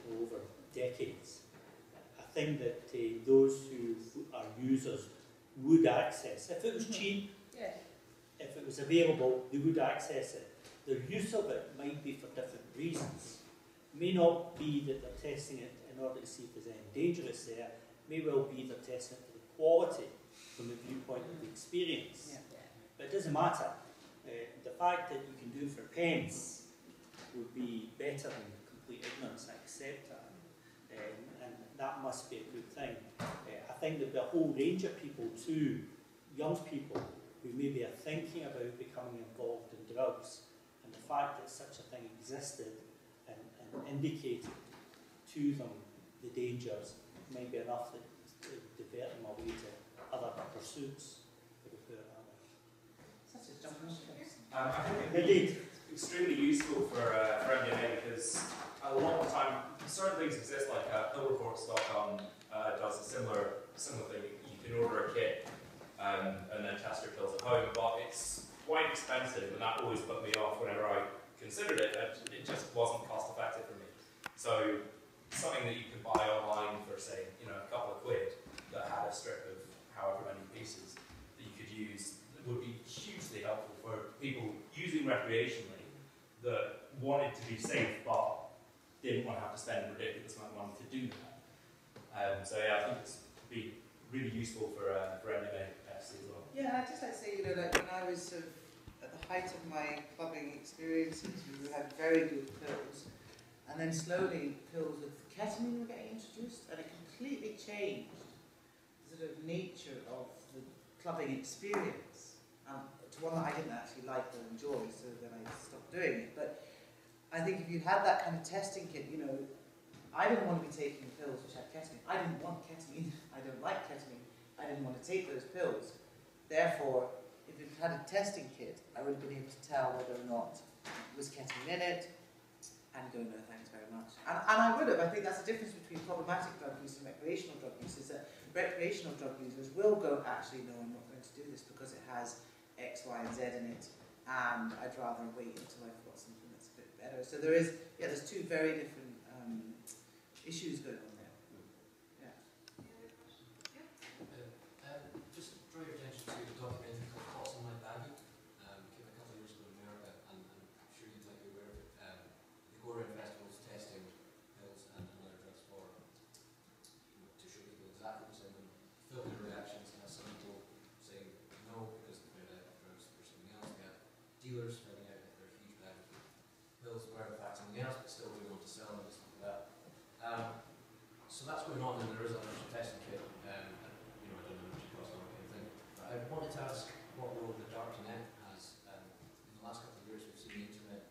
over decades, I think that those who are users would access, if it was cheap, if it was available, they would access it. Their use of it might be for different reasons. It may not be that they're testing it in order to see if there's anything dangerous there. It may well be they're testing it for the quality from the viewpoint of the experience. But it doesn't matter. The fact that you can do it for pence would be better than complete ignorance. I accept that. And that must be a good thing. I think there'll be a whole range of people too, young people, who maybe are thinking about becoming involved in drugs, and the fact that such a thing existed and indicated to them the dangers may be enough to divert them away to other pursuits. Such a jump. I think it's extremely useful for MDMA because a lot of the time certain things exist, like pillreports.com does a similar thing. You can order a kit and then test your pills at home, but it's quite expensive, and that always put me off whenever I considered it. It just wasn't cost effective for me. So something that you could buy online for, say, a couple of quid that had a strip of however many pieces that you could use would be hugely helpful for people using recreationally that wanted to be safe but didn't want to have to spend a ridiculous amount of money to do that. So yeah, I think it's be really useful for MDMA capacity as well. Yeah, I'd just like to say, like when I was sort of at the height of my clubbing experiences, we had very good pills, and then slowly pills with ketamine were getting introduced, and it completely changed the sort of nature of the clubbing experience to one that I didn't actually like or enjoy, so then I stopped doing it. But I think if you had that kind of testing kit, I didn't want to be taking pills which had ketamine. I didn't want ketamine. I don't like ketamine. I didn't want to take those pills. Therefore, if it had a testing kit, I would have been able to tell whether or not there was ketamine in it and go, no thanks very much. And I would have. I think that's the difference between problematic drug use and recreational drug use, is that recreational drug users will go, actually, no, I'm not going to do this because it has X, Y, and Z in it, and I'd rather wait until I've got something that's a bit better. So there's 2 very different issues going on there. Yeah. Just draw your attention to a documentary called Thoughts on My Baggie. Came a couple of years ago in America, and I'm sure you might be aware of it. The go around festivals testing pills and other drugs for, to show people exactly what's in them, film their reactions, and some people saying no because they found out drugs for something else. They have dealers finding out that they're huge bag of pills were in fact something else, but still going on to sell them and stuff like that. So that's going on, and there is a testing kit. I don't know how much it costs or anything. But I wanted to ask what role the dark net has. In the last couple of years, we've seen the internet.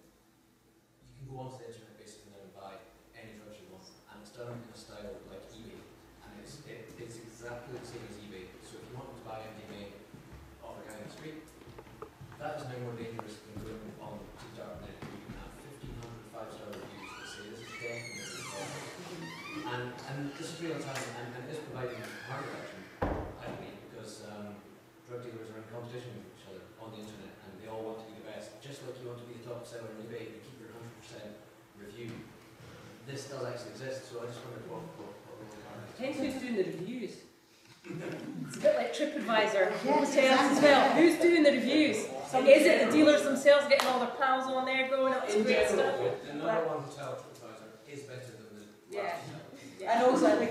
You can go onto the internet basically now and buy any drugs you want, and it's done in a style like eBay, and it's exactly the same as eBay. So if you want to buy MDMA off a guy in the street, that is now more dangerous than going on to the dark net. You can have 1,500 5-star reviews that say this is definitely and this is real time, and it is providing harm reduction, I believe, because drug dealers are in competition with each other on the internet, and they all want to be the best. Just like you want to be the top seller in eBay and keep your 100% review. This does actually exist, so I just wondered what role the dark net Depends who's doing the reviews. It's a bit like TripAdvisor, Yes, hotels as well. Who's doing the reviews? Is it the dealers themselves getting all their pals on there going up to great stuff? The number one hotel TripAdvisor is better than the Yeah. last hotel. And also, I think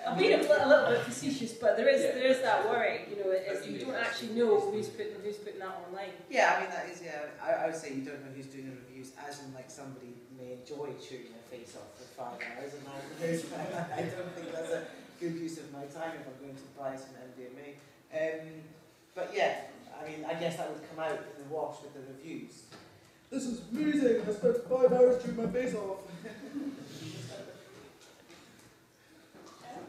I'm being a little bit facetious, but there is that worry. You know, you don't actually know who's putting that online. yeah, I mean that is I would say you don't know who's doing the reviews, as in like somebody may enjoy shooting their face off for 5 hours and I don't think that's a good use of my time if I'm going to buy some MDMA. But yeah, I mean I guess that would come out in the wash with the reviews. This is amazing. I spent 5 hours shooting my face off.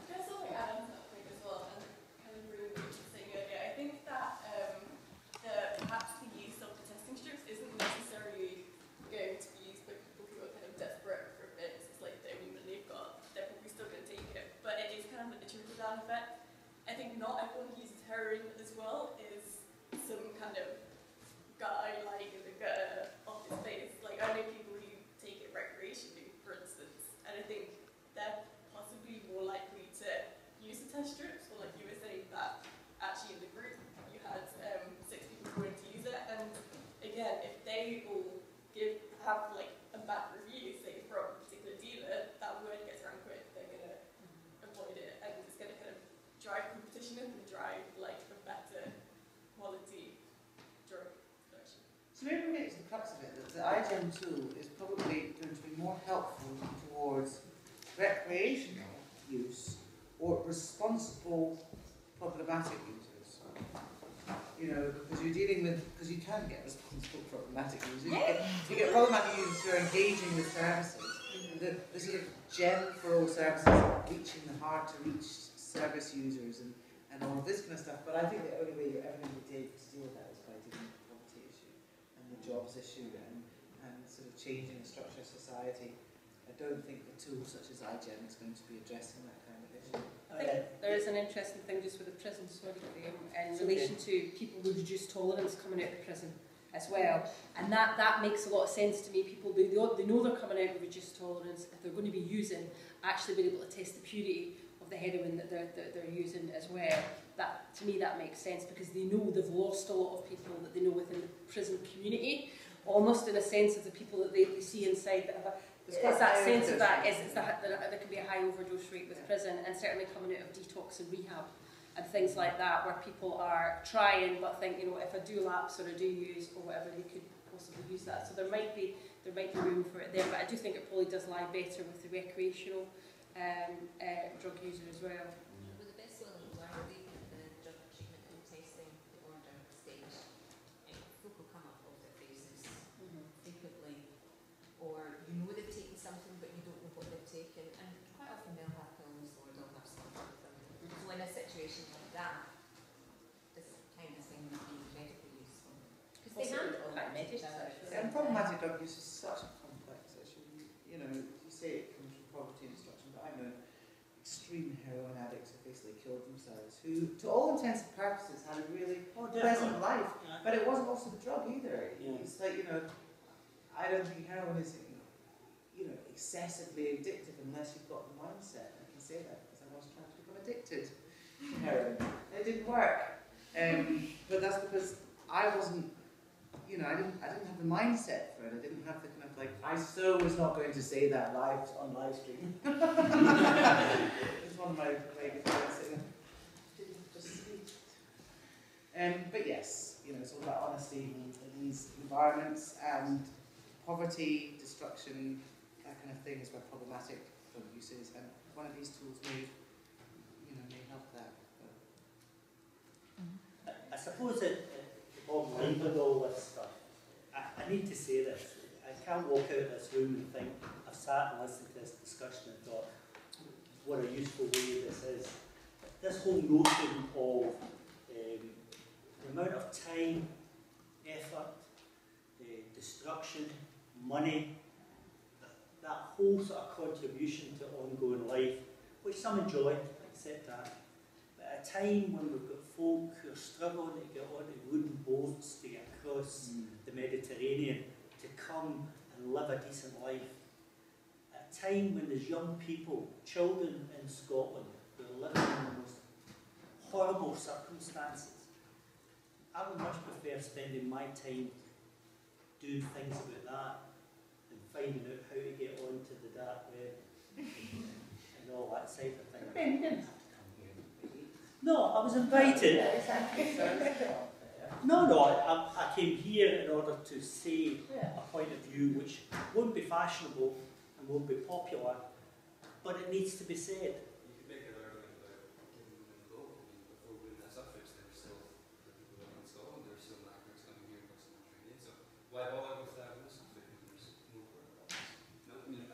There's something I add on to that point as well, and kind of agree with what you're saying earlier. I think that perhaps the use of the testing strips isn't necessarily going to be used by people who are kind of desperate for bits. It's like the only money they've got, they're probably still going to take it. But it is kind of like the trickle-down effect. I think not everyone who uses heroin as well is some kind of guy like in the gutter of his face. Like I know people who take it recreationally, for instance, and I think they're possibly more likely to use the test strips, or like you were saying that actually in the group you had 6 people who wanted to use it, and again, if they all have like a bad review, say from a particular dealer, that word gets around quick, they're gonna avoid it, and it's gonna kind of drive competition up and drive like a better quality drug production. So maybe we get to the crux of it, that the iGEM tool is probably going to be more helpful towards recreational use or responsible problematic users. You know, because you're dealing with, because you can get responsible problematic users. You get problematic users who are engaging with services. The sort of gem for all services, reaching the hard to reach service users and all of this kind of stuff. But I think the only way you're ever going to be able to deal with that is by dealing with the poverty issue and the jobs issue and sort of changing the structure of society. I don't think a tool such as iGEM is going to be addressing that kind of issue. I think there is an interesting thing just with the prison, in relation to people with reduced tolerance coming out of prison as well. And that makes a lot of sense to me. People, they know they're coming out with reduced tolerance. If they're going to be using, actually being able to test the purity of the heroin that they're using as well. That, to me, that makes sense because they know they've lost a lot of people that they know within the prison community, almost in a sense of the people that they see inside that have it's that sense of that there can be a high overdose rate with prison, and certainly coming out of detox and rehab and things like that, where people are trying but think, you know, if I do lapse or I do use or whatever, they could possibly use that. So there might be room for it there, but I do think it probably does lie better with the recreational drug user as well. Well, the best one are leaving the drug treatment and testing the order stage. Folk will come up off their faces frequently, or you know they've taken something but you don't know what they've taken, and quite often they'll have pills or they'll have stuff with them. So in a situation like that, this kind of thing would be incredibly useful. Because they handle quite meditative. And problematic drug use is such a complex issue. You know, you say it comes from poverty and destruction, but I know extreme heroin addicts who basically killed themselves, who, to all intents and purposes, had a really pleasant life, but it wasn't also the drug either. It's like, you know, I don't think heroin is, you know, excessively addictive unless you've got the mindset. I can say that because I was trying to become addicted to heroin. It didn't work. But that's because I wasn't, you know, I didn't have the mindset for it. I didn't have the kind of like, I so was not going to say that live on live stream. It's one of my good friends saying, didn't just speak. But yes, you know, it's all about honesty in these environments, and poverty, destruction, that kind of thing is where problematic drug use is, and one of these tools may help that. I suppose it line with all this stuff. I need to say this. I can't walk out of this room and think, I've sat and listened to this discussion and thought, what a useful way this is. This whole notion of the amount of time, effort, destruction, money, that whole sort of contribution to ongoing life, which some enjoy, I accept that. But at a time when we've got folk who are struggling to get onto wooden boats to get across the Mediterranean, to come and live a decent life, at a time when there's young people, children in Scotland, who are living in the most horrible circumstances, I would much prefer spending my time doing things about that than finding out how to get onto the dark web and all that side of things. Ben, you didn't have to come here. No, I was invited. Yeah, exactly. No, I came here in order to say a point of view which won't be fashionable and won't be popular, but it needs to be said. You could make an argument about giving women a vote. I mean, before women had suffrage, there were still the people living in Scotland, there were still migrants coming here across the Mediterranean. So why bother with that women's suffrage if there's no problem? No, I mean,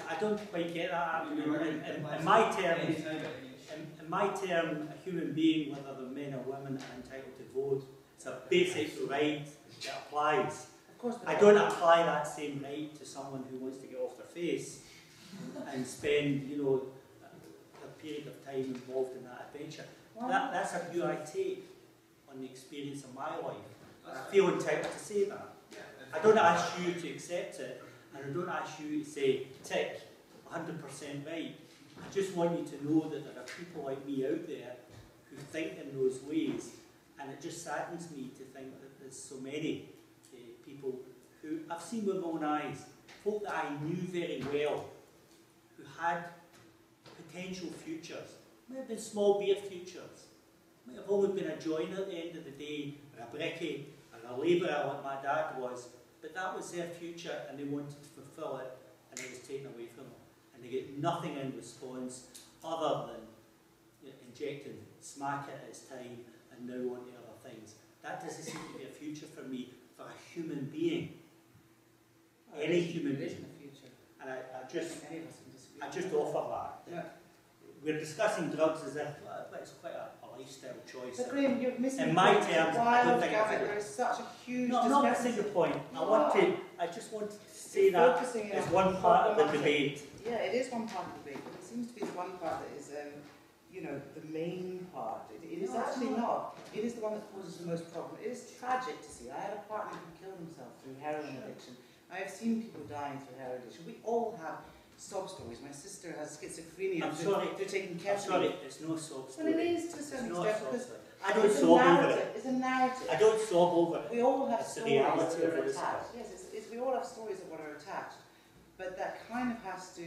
I don't quite get that. In my term, a human being, whether they're men or women, are entitled to vote. It's a basic right that applies. Of course, I don't apply that same right to someone who wants to get off their face and spend, you know, a period of time involved in that adventure. That's a view I take on the experience of my life. And I feel entitled to say that. I don't ask you to accept it, and I don't ask you to say, tick, 100% right. I just want you to know that there are people like me out there who think in those ways, and it just saddens me to think that there's so many people who I've seen with my own eyes, folk that I knew very well, who had potential futures, might have been small beer futures, might have always been a joiner at the end of the day, or a brickie, or a labourer like my dad was, but that was their future and they wanted to fulfil it, and it was taken away from them. And they get nothing in response other than injecting smack at its time and now on to other things. That doesn't seem to be a future for me, for a human being. Any human being. And I just offer that. Yeah. We're discussing drugs as if it's quite a lifestyle choice. But Graham, you're missing in my terms, I don't think there is such a huge No, I'm not missing the point. I just want to say that as one part of the debate. Yeah, it is one part of the debate, but it seems to be the one part that is, you know, the main part. It is actually not. It is the one that causes the most problem. It is tragic to see. I had a partner who killed himself through heroin addiction. I have seen people dying through heroin addiction. We all have sob stories. My sister has schizophrenia. I'm sorry. They're taking I'm sorry, it's no sob story. Well, it is to a certain extent because I don't sob over it. It's a narrative. I don't sob over it. We all have it's stories the reality that are of attached. Yes, we all have stories of what are attached. But that kind of has to,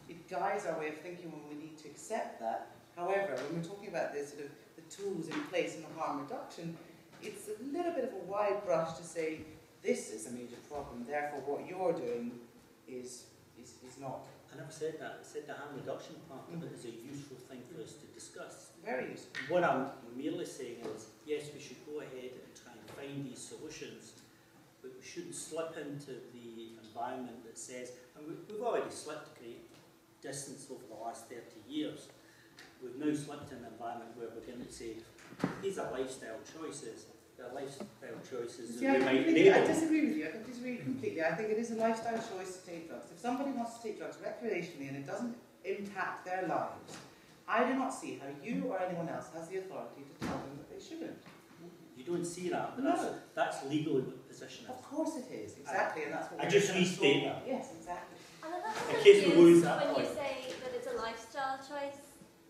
it guides our way of thinking when we need to accept that. However, when we're talking about this sort of the tools in place in the harm reduction, it's a little bit of a wide brush to say this is a major problem, therefore what you're doing is not. I never said that. I said the harm reduction part of it is a useful thing for us to discuss. Very useful. What I'm merely saying is, yes, we should go ahead and try and find these solutions, but we shouldn't slip into the environment that says, and we've already slipped a great distance over the last 30 years. We've now slipped in an environment where we're going to say, these are lifestyle choices. They're lifestyle choices that we might enable. I disagree with you. I disagree completely. I think it is a lifestyle choice to take drugs. If somebody wants to take drugs recreationally and it doesn't impact their lives, I do not see how you or anyone else has the authority to tell them that they shouldn't. You don't see that, but no. that's legally what the position is. Of course it is, exactly, and that's what I just restate that. Yes, exactly. And I'm case we lose confused that when you point. say that it's a lifestyle choice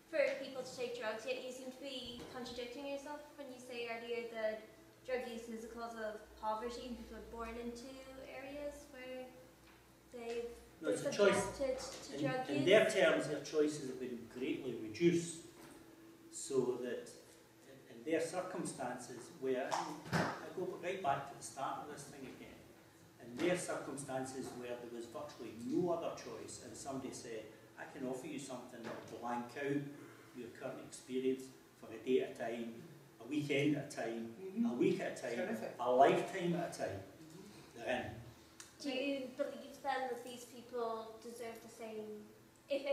for people to take drugs, yet you seem to be contradicting yourself when you say earlier that drug use is a cause of poverty and people are born into areas where they've No, been it's a choice. subjected to drug In use. their terms, their choices have been greatly reduced, so that in their circumstances, where I go right back to the start of this thing again, in their circumstances where there was virtually no other choice, and somebody said, I can offer you something that will blank out your current experience for a day at a time, a weekend at a time, a week at a time, Terrific. a lifetime at a time, they're in. Do you believe then that these people deserve the same, if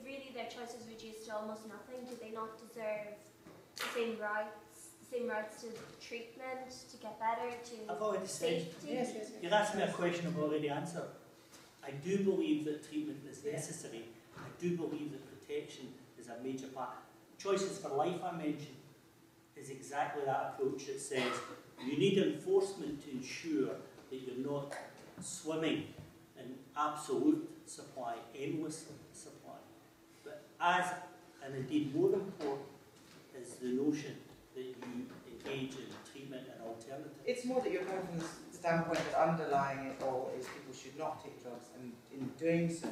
really their choice is reduced to almost nothing, do they not deserve the same rights to treatment, to get better, to I've already said, safety? Yes. you're asking me a question I've already answered. I do believe that treatment is necessary. I do believe that protection is a major part. Choices for life I mentioned is exactly that approach. It says you need enforcement to ensure that you're not swimming in absolute supply, endless supply. But as, and indeed more important, is the notion that you engage in treatment and alternatives. It's more that you're coming from the standpoint that underlying it all is people should not take drugs, and in doing so,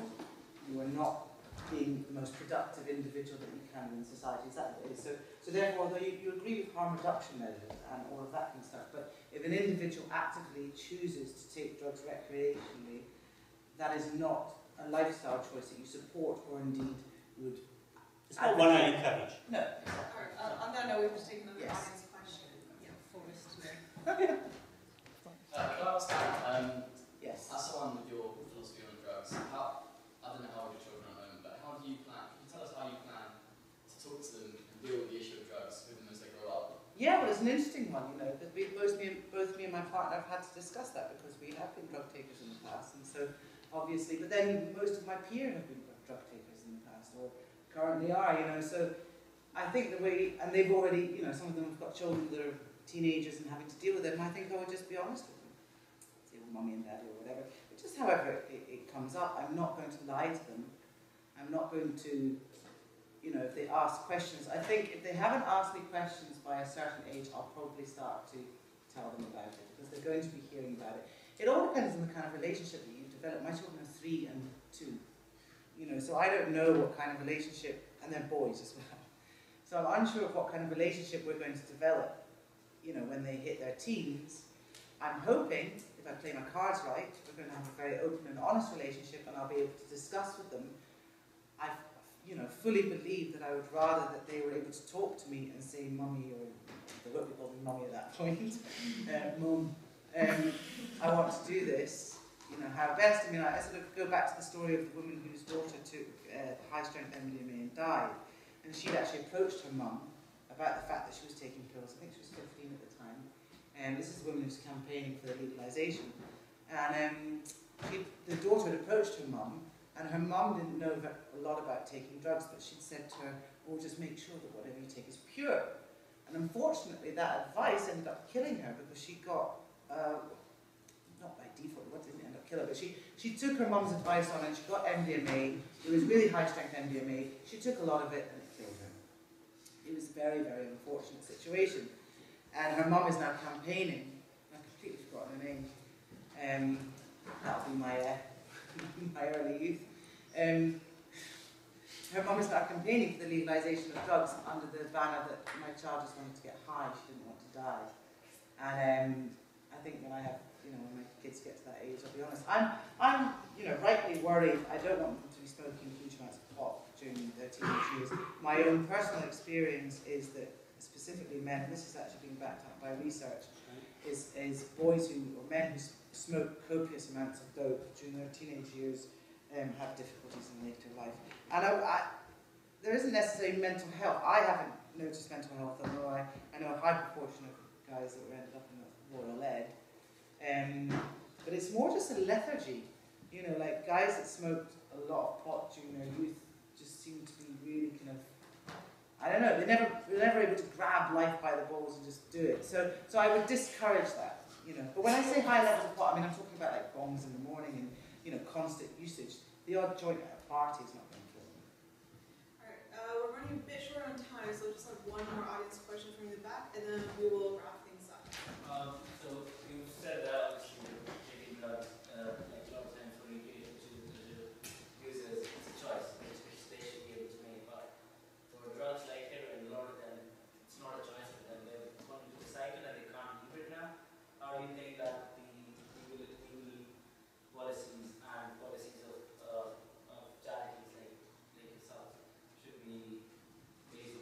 you are not being the most productive individual that you can in society. Is that what it is? So therefore, although you agree with harm reduction measures and all of that kind of stuff, but if an individual actively chooses to take drugs recreationally, that is not a lifestyle choice that you support or indeed would. It's not one I encourage. No. Alright, on that note, we have to take another Yes. audience question. Yeah, Forrest. Can I ask, Yes. as someone with your philosophy on drugs, I don't know how old your children are at the moment, but how do you plan, can you tell us how you plan to talk to them and deal with the issue of drugs with them as they grow up? Yeah, well, it's an interesting one, you know, because both me and my partner have had to discuss that because we have been drug takers in the past, and so obviously, but then most of my peers have been drug takers in the past, or currently are, you know, so I think the way, and they've already, you know, some of them have got children that are teenagers and having to deal with it, and I think I would just be honest with them, say, well, mummy and daddy or whatever, but just however it comes up, I'm not going to lie to them, I'm not going to, you know, if they ask questions, I think if they haven't asked me questions by a certain age, I'll probably start to tell them about it, because they're going to be hearing about it. It all depends on the kind of relationship that you've developed. My children are 3 and 2, you know, so I don't know what kind of relationship, and they're boys as well. So I'm unsure of what kind of relationship we're going to develop, you know, when they hit their teens. I'm hoping, if I play my cards right, we're going to have a very open and honest relationship, and I'll be able to discuss with them. I, you know, fully believe that I would rather that they were able to talk to me and say, mummy, or they won't be called me mummy at that point, mum, I want to do this, you know, how best. I mean, I sort of go back to the story of the woman whose daughter took high-strength MDMA and died, and she'd actually approached her mum about the fact that she was taking pills. I think she was 15 at the time, and this is the woman who's campaigning for the legalisation. And the daughter had approached her mum, and her mum didn't know a lot about taking drugs, but she'd said to her, oh, just make sure that whatever you take is pure. And unfortunately, that advice ended up killing her, because she got, not by default, what didn't end up killing her, but she took her mum's advice on, and she got MDMA. It was really high-strength MDMA. She took a lot of it, and it killed her. It was a very, very unfortunate situation. And her mum is now campaigning. I've completely forgotten her name. That'll be my my early youth. Her mum is now campaigning for the legalisation of drugs under the banner that my child just wanted to get high, she didn't want to die. And I think when I have, you know, when my kids get to that age, I'll be honest, I'm you know, rightly worried. I don't want them to be smoking huge amounts of pot during their teenage years. My own personal experience is that specifically men, and this is actually being backed up by research, is boys who, or men who smoke copious amounts of dope during their teenage years have difficulties in later life. And there isn't necessarily mental health. I haven't noticed mental health, although I know a high proportion of guys that were ended up in the Royal Ed. But it's more just a lethargy. You know, like guys that smoked a lot of pot during their youth just seem to be really kind of, I don't know, they're never able to grab life by the balls and just do it. So I would discourage that, you know. But when I say high levels of pot, I mean I'm talking about like bongs in the morning and, you know, constant usage. the odd joint at a party is not going to kill them. Alright, we're running a bit short on time, so we'll just have one more audience question from the back, and then we will wrap things up. So you said that obviously taking drugs, like long time for users, it's a choice which they should be able to make. But for drugs like heroin, a lot of them, it's not a choice for them. They're going to the cycle and they can't leave it now. How do you think that the legal policies and policies of charities like yourself should be based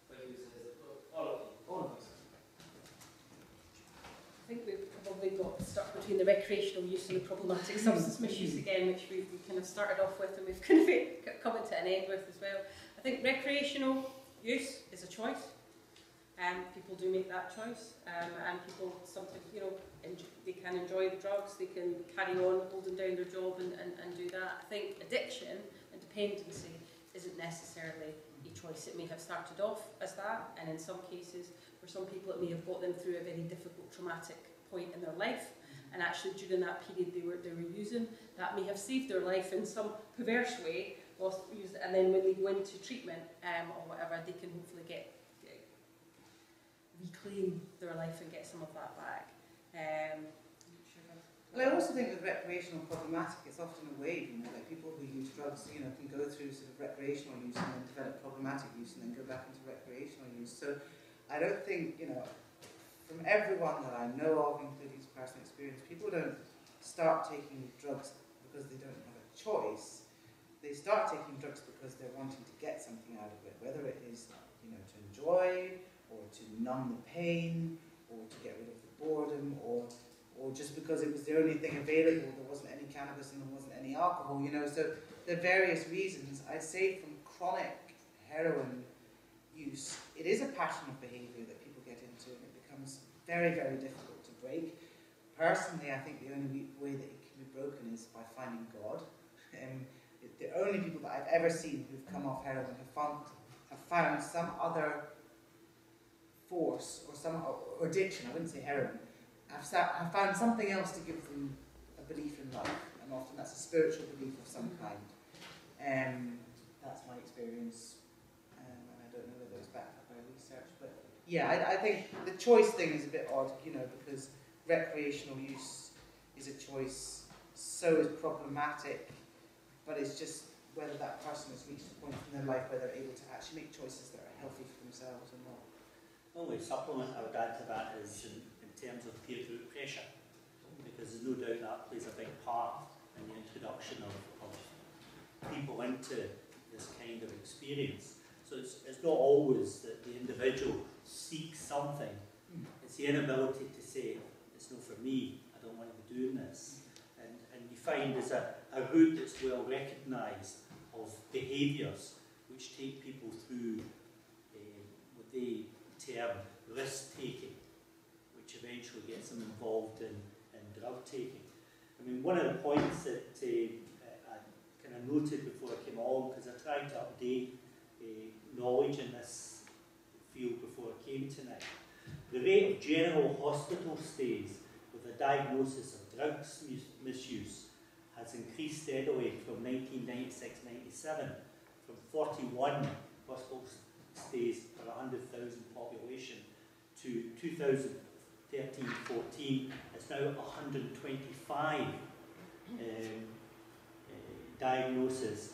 for users, all of them? All of us. I think we've probably got stuck between the recreational use and the problematic substance misuse again, which we kind of started off with and we've kind of come to an end with as well. I think recreational use is a choice. People do make that choice, and people sometimes, they can enjoy the drugs, they can carry on holding down their job and do that. I think addiction and dependency isn't necessarily a choice. It may have started off as that, and in some cases, for some people it may have got them through a very difficult, traumatic point in their life, and actually during that period they were using, that may have saved their life in some perverse way, and then when they go into treatment or whatever, they can hopefully reclaim their life and get some of that back. Well, I also think with recreational problematic, it's often a wave, like people who use drugs, can go through sort of recreational use and then develop problematic use and then go back into recreational use. So I don't think, from everyone that I know of, including personal experience, people don't start taking drugs because they don't have a choice. They start taking drugs because they're wanting to get something out of it, whether it is, to enjoy, or to numb the pain, or to get rid of the boredom, or just because it was the only thing available, there wasn't any cannabis and there wasn't any alcohol, so there are various reasons. I'd say from chronic heroin use, it is a pattern of behaviour that people get into, and it becomes very, very difficult to break. Personally, I think the only way that it can be broken is by finding God. The only people that I've ever seen who've come off heroin have found some other force or addiction, I wouldn't say heroin, have found something else to give them a belief in life, and often that's a spiritual belief of some kind. That's my experience, and I don't know whether it's backed up by research, but yeah, I think the choice thing is a bit odd, because recreational use is a choice, so is problematic, but it's just whether that person has reached a point in their life where they're able to actually make choices that are healthy for themselves or not. The only supplement I would add to that is in terms of peer group pressure, because there's no doubt that plays a big part in the introduction of people into this kind of experience. So it's not always that the individual seeks something, it's the inability to say, it's not for me, I don't want to be doing this. And you find there's a route that's well recognised of behaviours which take people through what they term risk-taking, which eventually gets them involved in drug-taking. I mean, one of the points that I kind of noted before I came on, because I tried to update knowledge in this field before I came tonight, the rate of general hospital stays with a diagnosis of drugs misuse has increased steadily from 1996-97, from 41 hospital stays per 100,000 population to 2013-14, it's now 125 diagnoses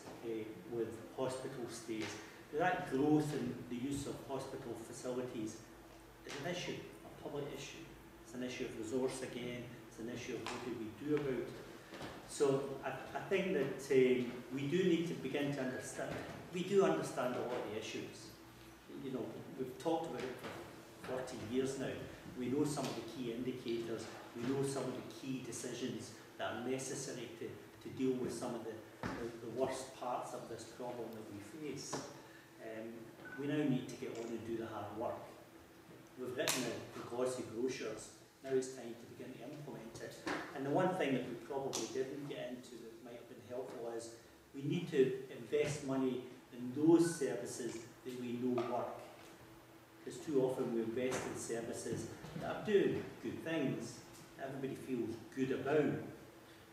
with hospital stays. That growth in the use of hospital facilities is an issue, a public issue. It's an issue of resource again, it's an issue of what do we do about it. So I think that we do need to begin to understand, we do understand a lot of the issues. We've talked about it for 40 years now. We know some of the key indicators, we know some of the key decisions that are necessary to deal with some of the worst parts of this problem that we face. We now need to get on and do the hard work. We've written the glossy brochures, now it's time to begin to implement it. And the one thing that we probably didn't get into that might have been helpful is we need to invest money in those services that we know work. Because too often we invest in services that are doing good things, everybody feels good about,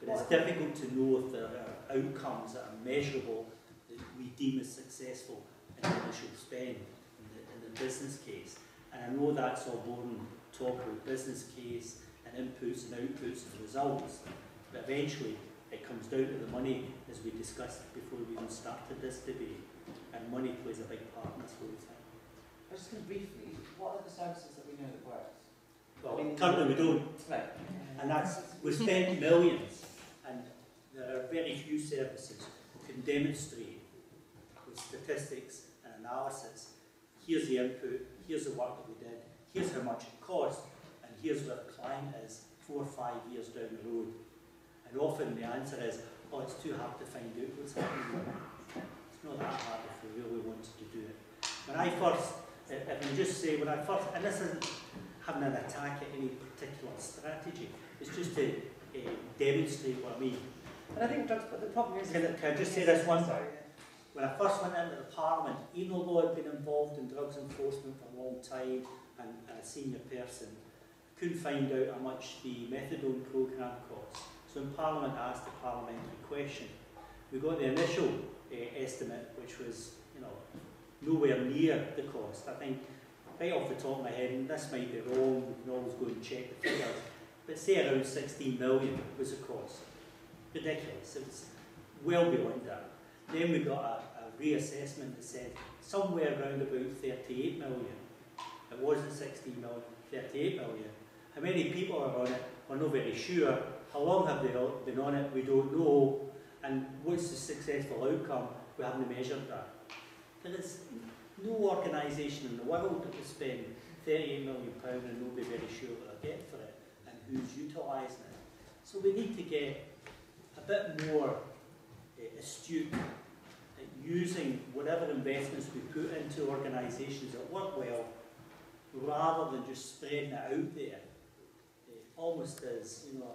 but it's difficult to know if there are outcomes that are measurable that we deem as successful in the initial spend in the business case. And I know that's all boring talk about business case and inputs and outputs and results, but eventually it comes down to the money, as we discussed before we even started this debate, and money plays a big part in this whole thing. I'm just going to briefly, what are the services that we know that works? Well, currently we don't. Right. And that's, we spend millions, and there are very few services who can demonstrate with statistics and analysis, here's the input, here's the work that we did, here's how much it cost, and here's where the client is 4 or 5 years down the road. And often the answer is, oh, it's too hard to find out what's happening. It's not that hard if we really wanted to do it. When I first, if I can just say, when I first, and this isn't having an attack at any particular strategy, it's just to demonstrate what I mean. And I think drugs, but the problem is... Can I just say this one thing? When I first went into the Parliament, even though I'd been involved in drugs enforcement for a long time and a senior person, I couldn't find out how much the methadone programme cost. So in Parliament I asked a parliamentary question. We got the initial estimate, which was, you know, nowhere near the cost. I think, right off the top of my head, and this might be wrong, we can always go and check the figures, but say around 16 million was the cost. Ridiculous, it was well beyond that. Then we got a reassessment that said somewhere around about 38 million. It wasn't 16 million, 38 million. How many people are on it? We're not very sure. How long have they been on it? We don't know. And what's the successful outcome? We haven't measured that. There is no organisation in the world that will spend £38 million and not be very sure what they'll get for it and who's utilising it. So we need to get a bit more astute at using whatever investments we put into organisations that work well, rather than just spreading it out there, almost as, you know,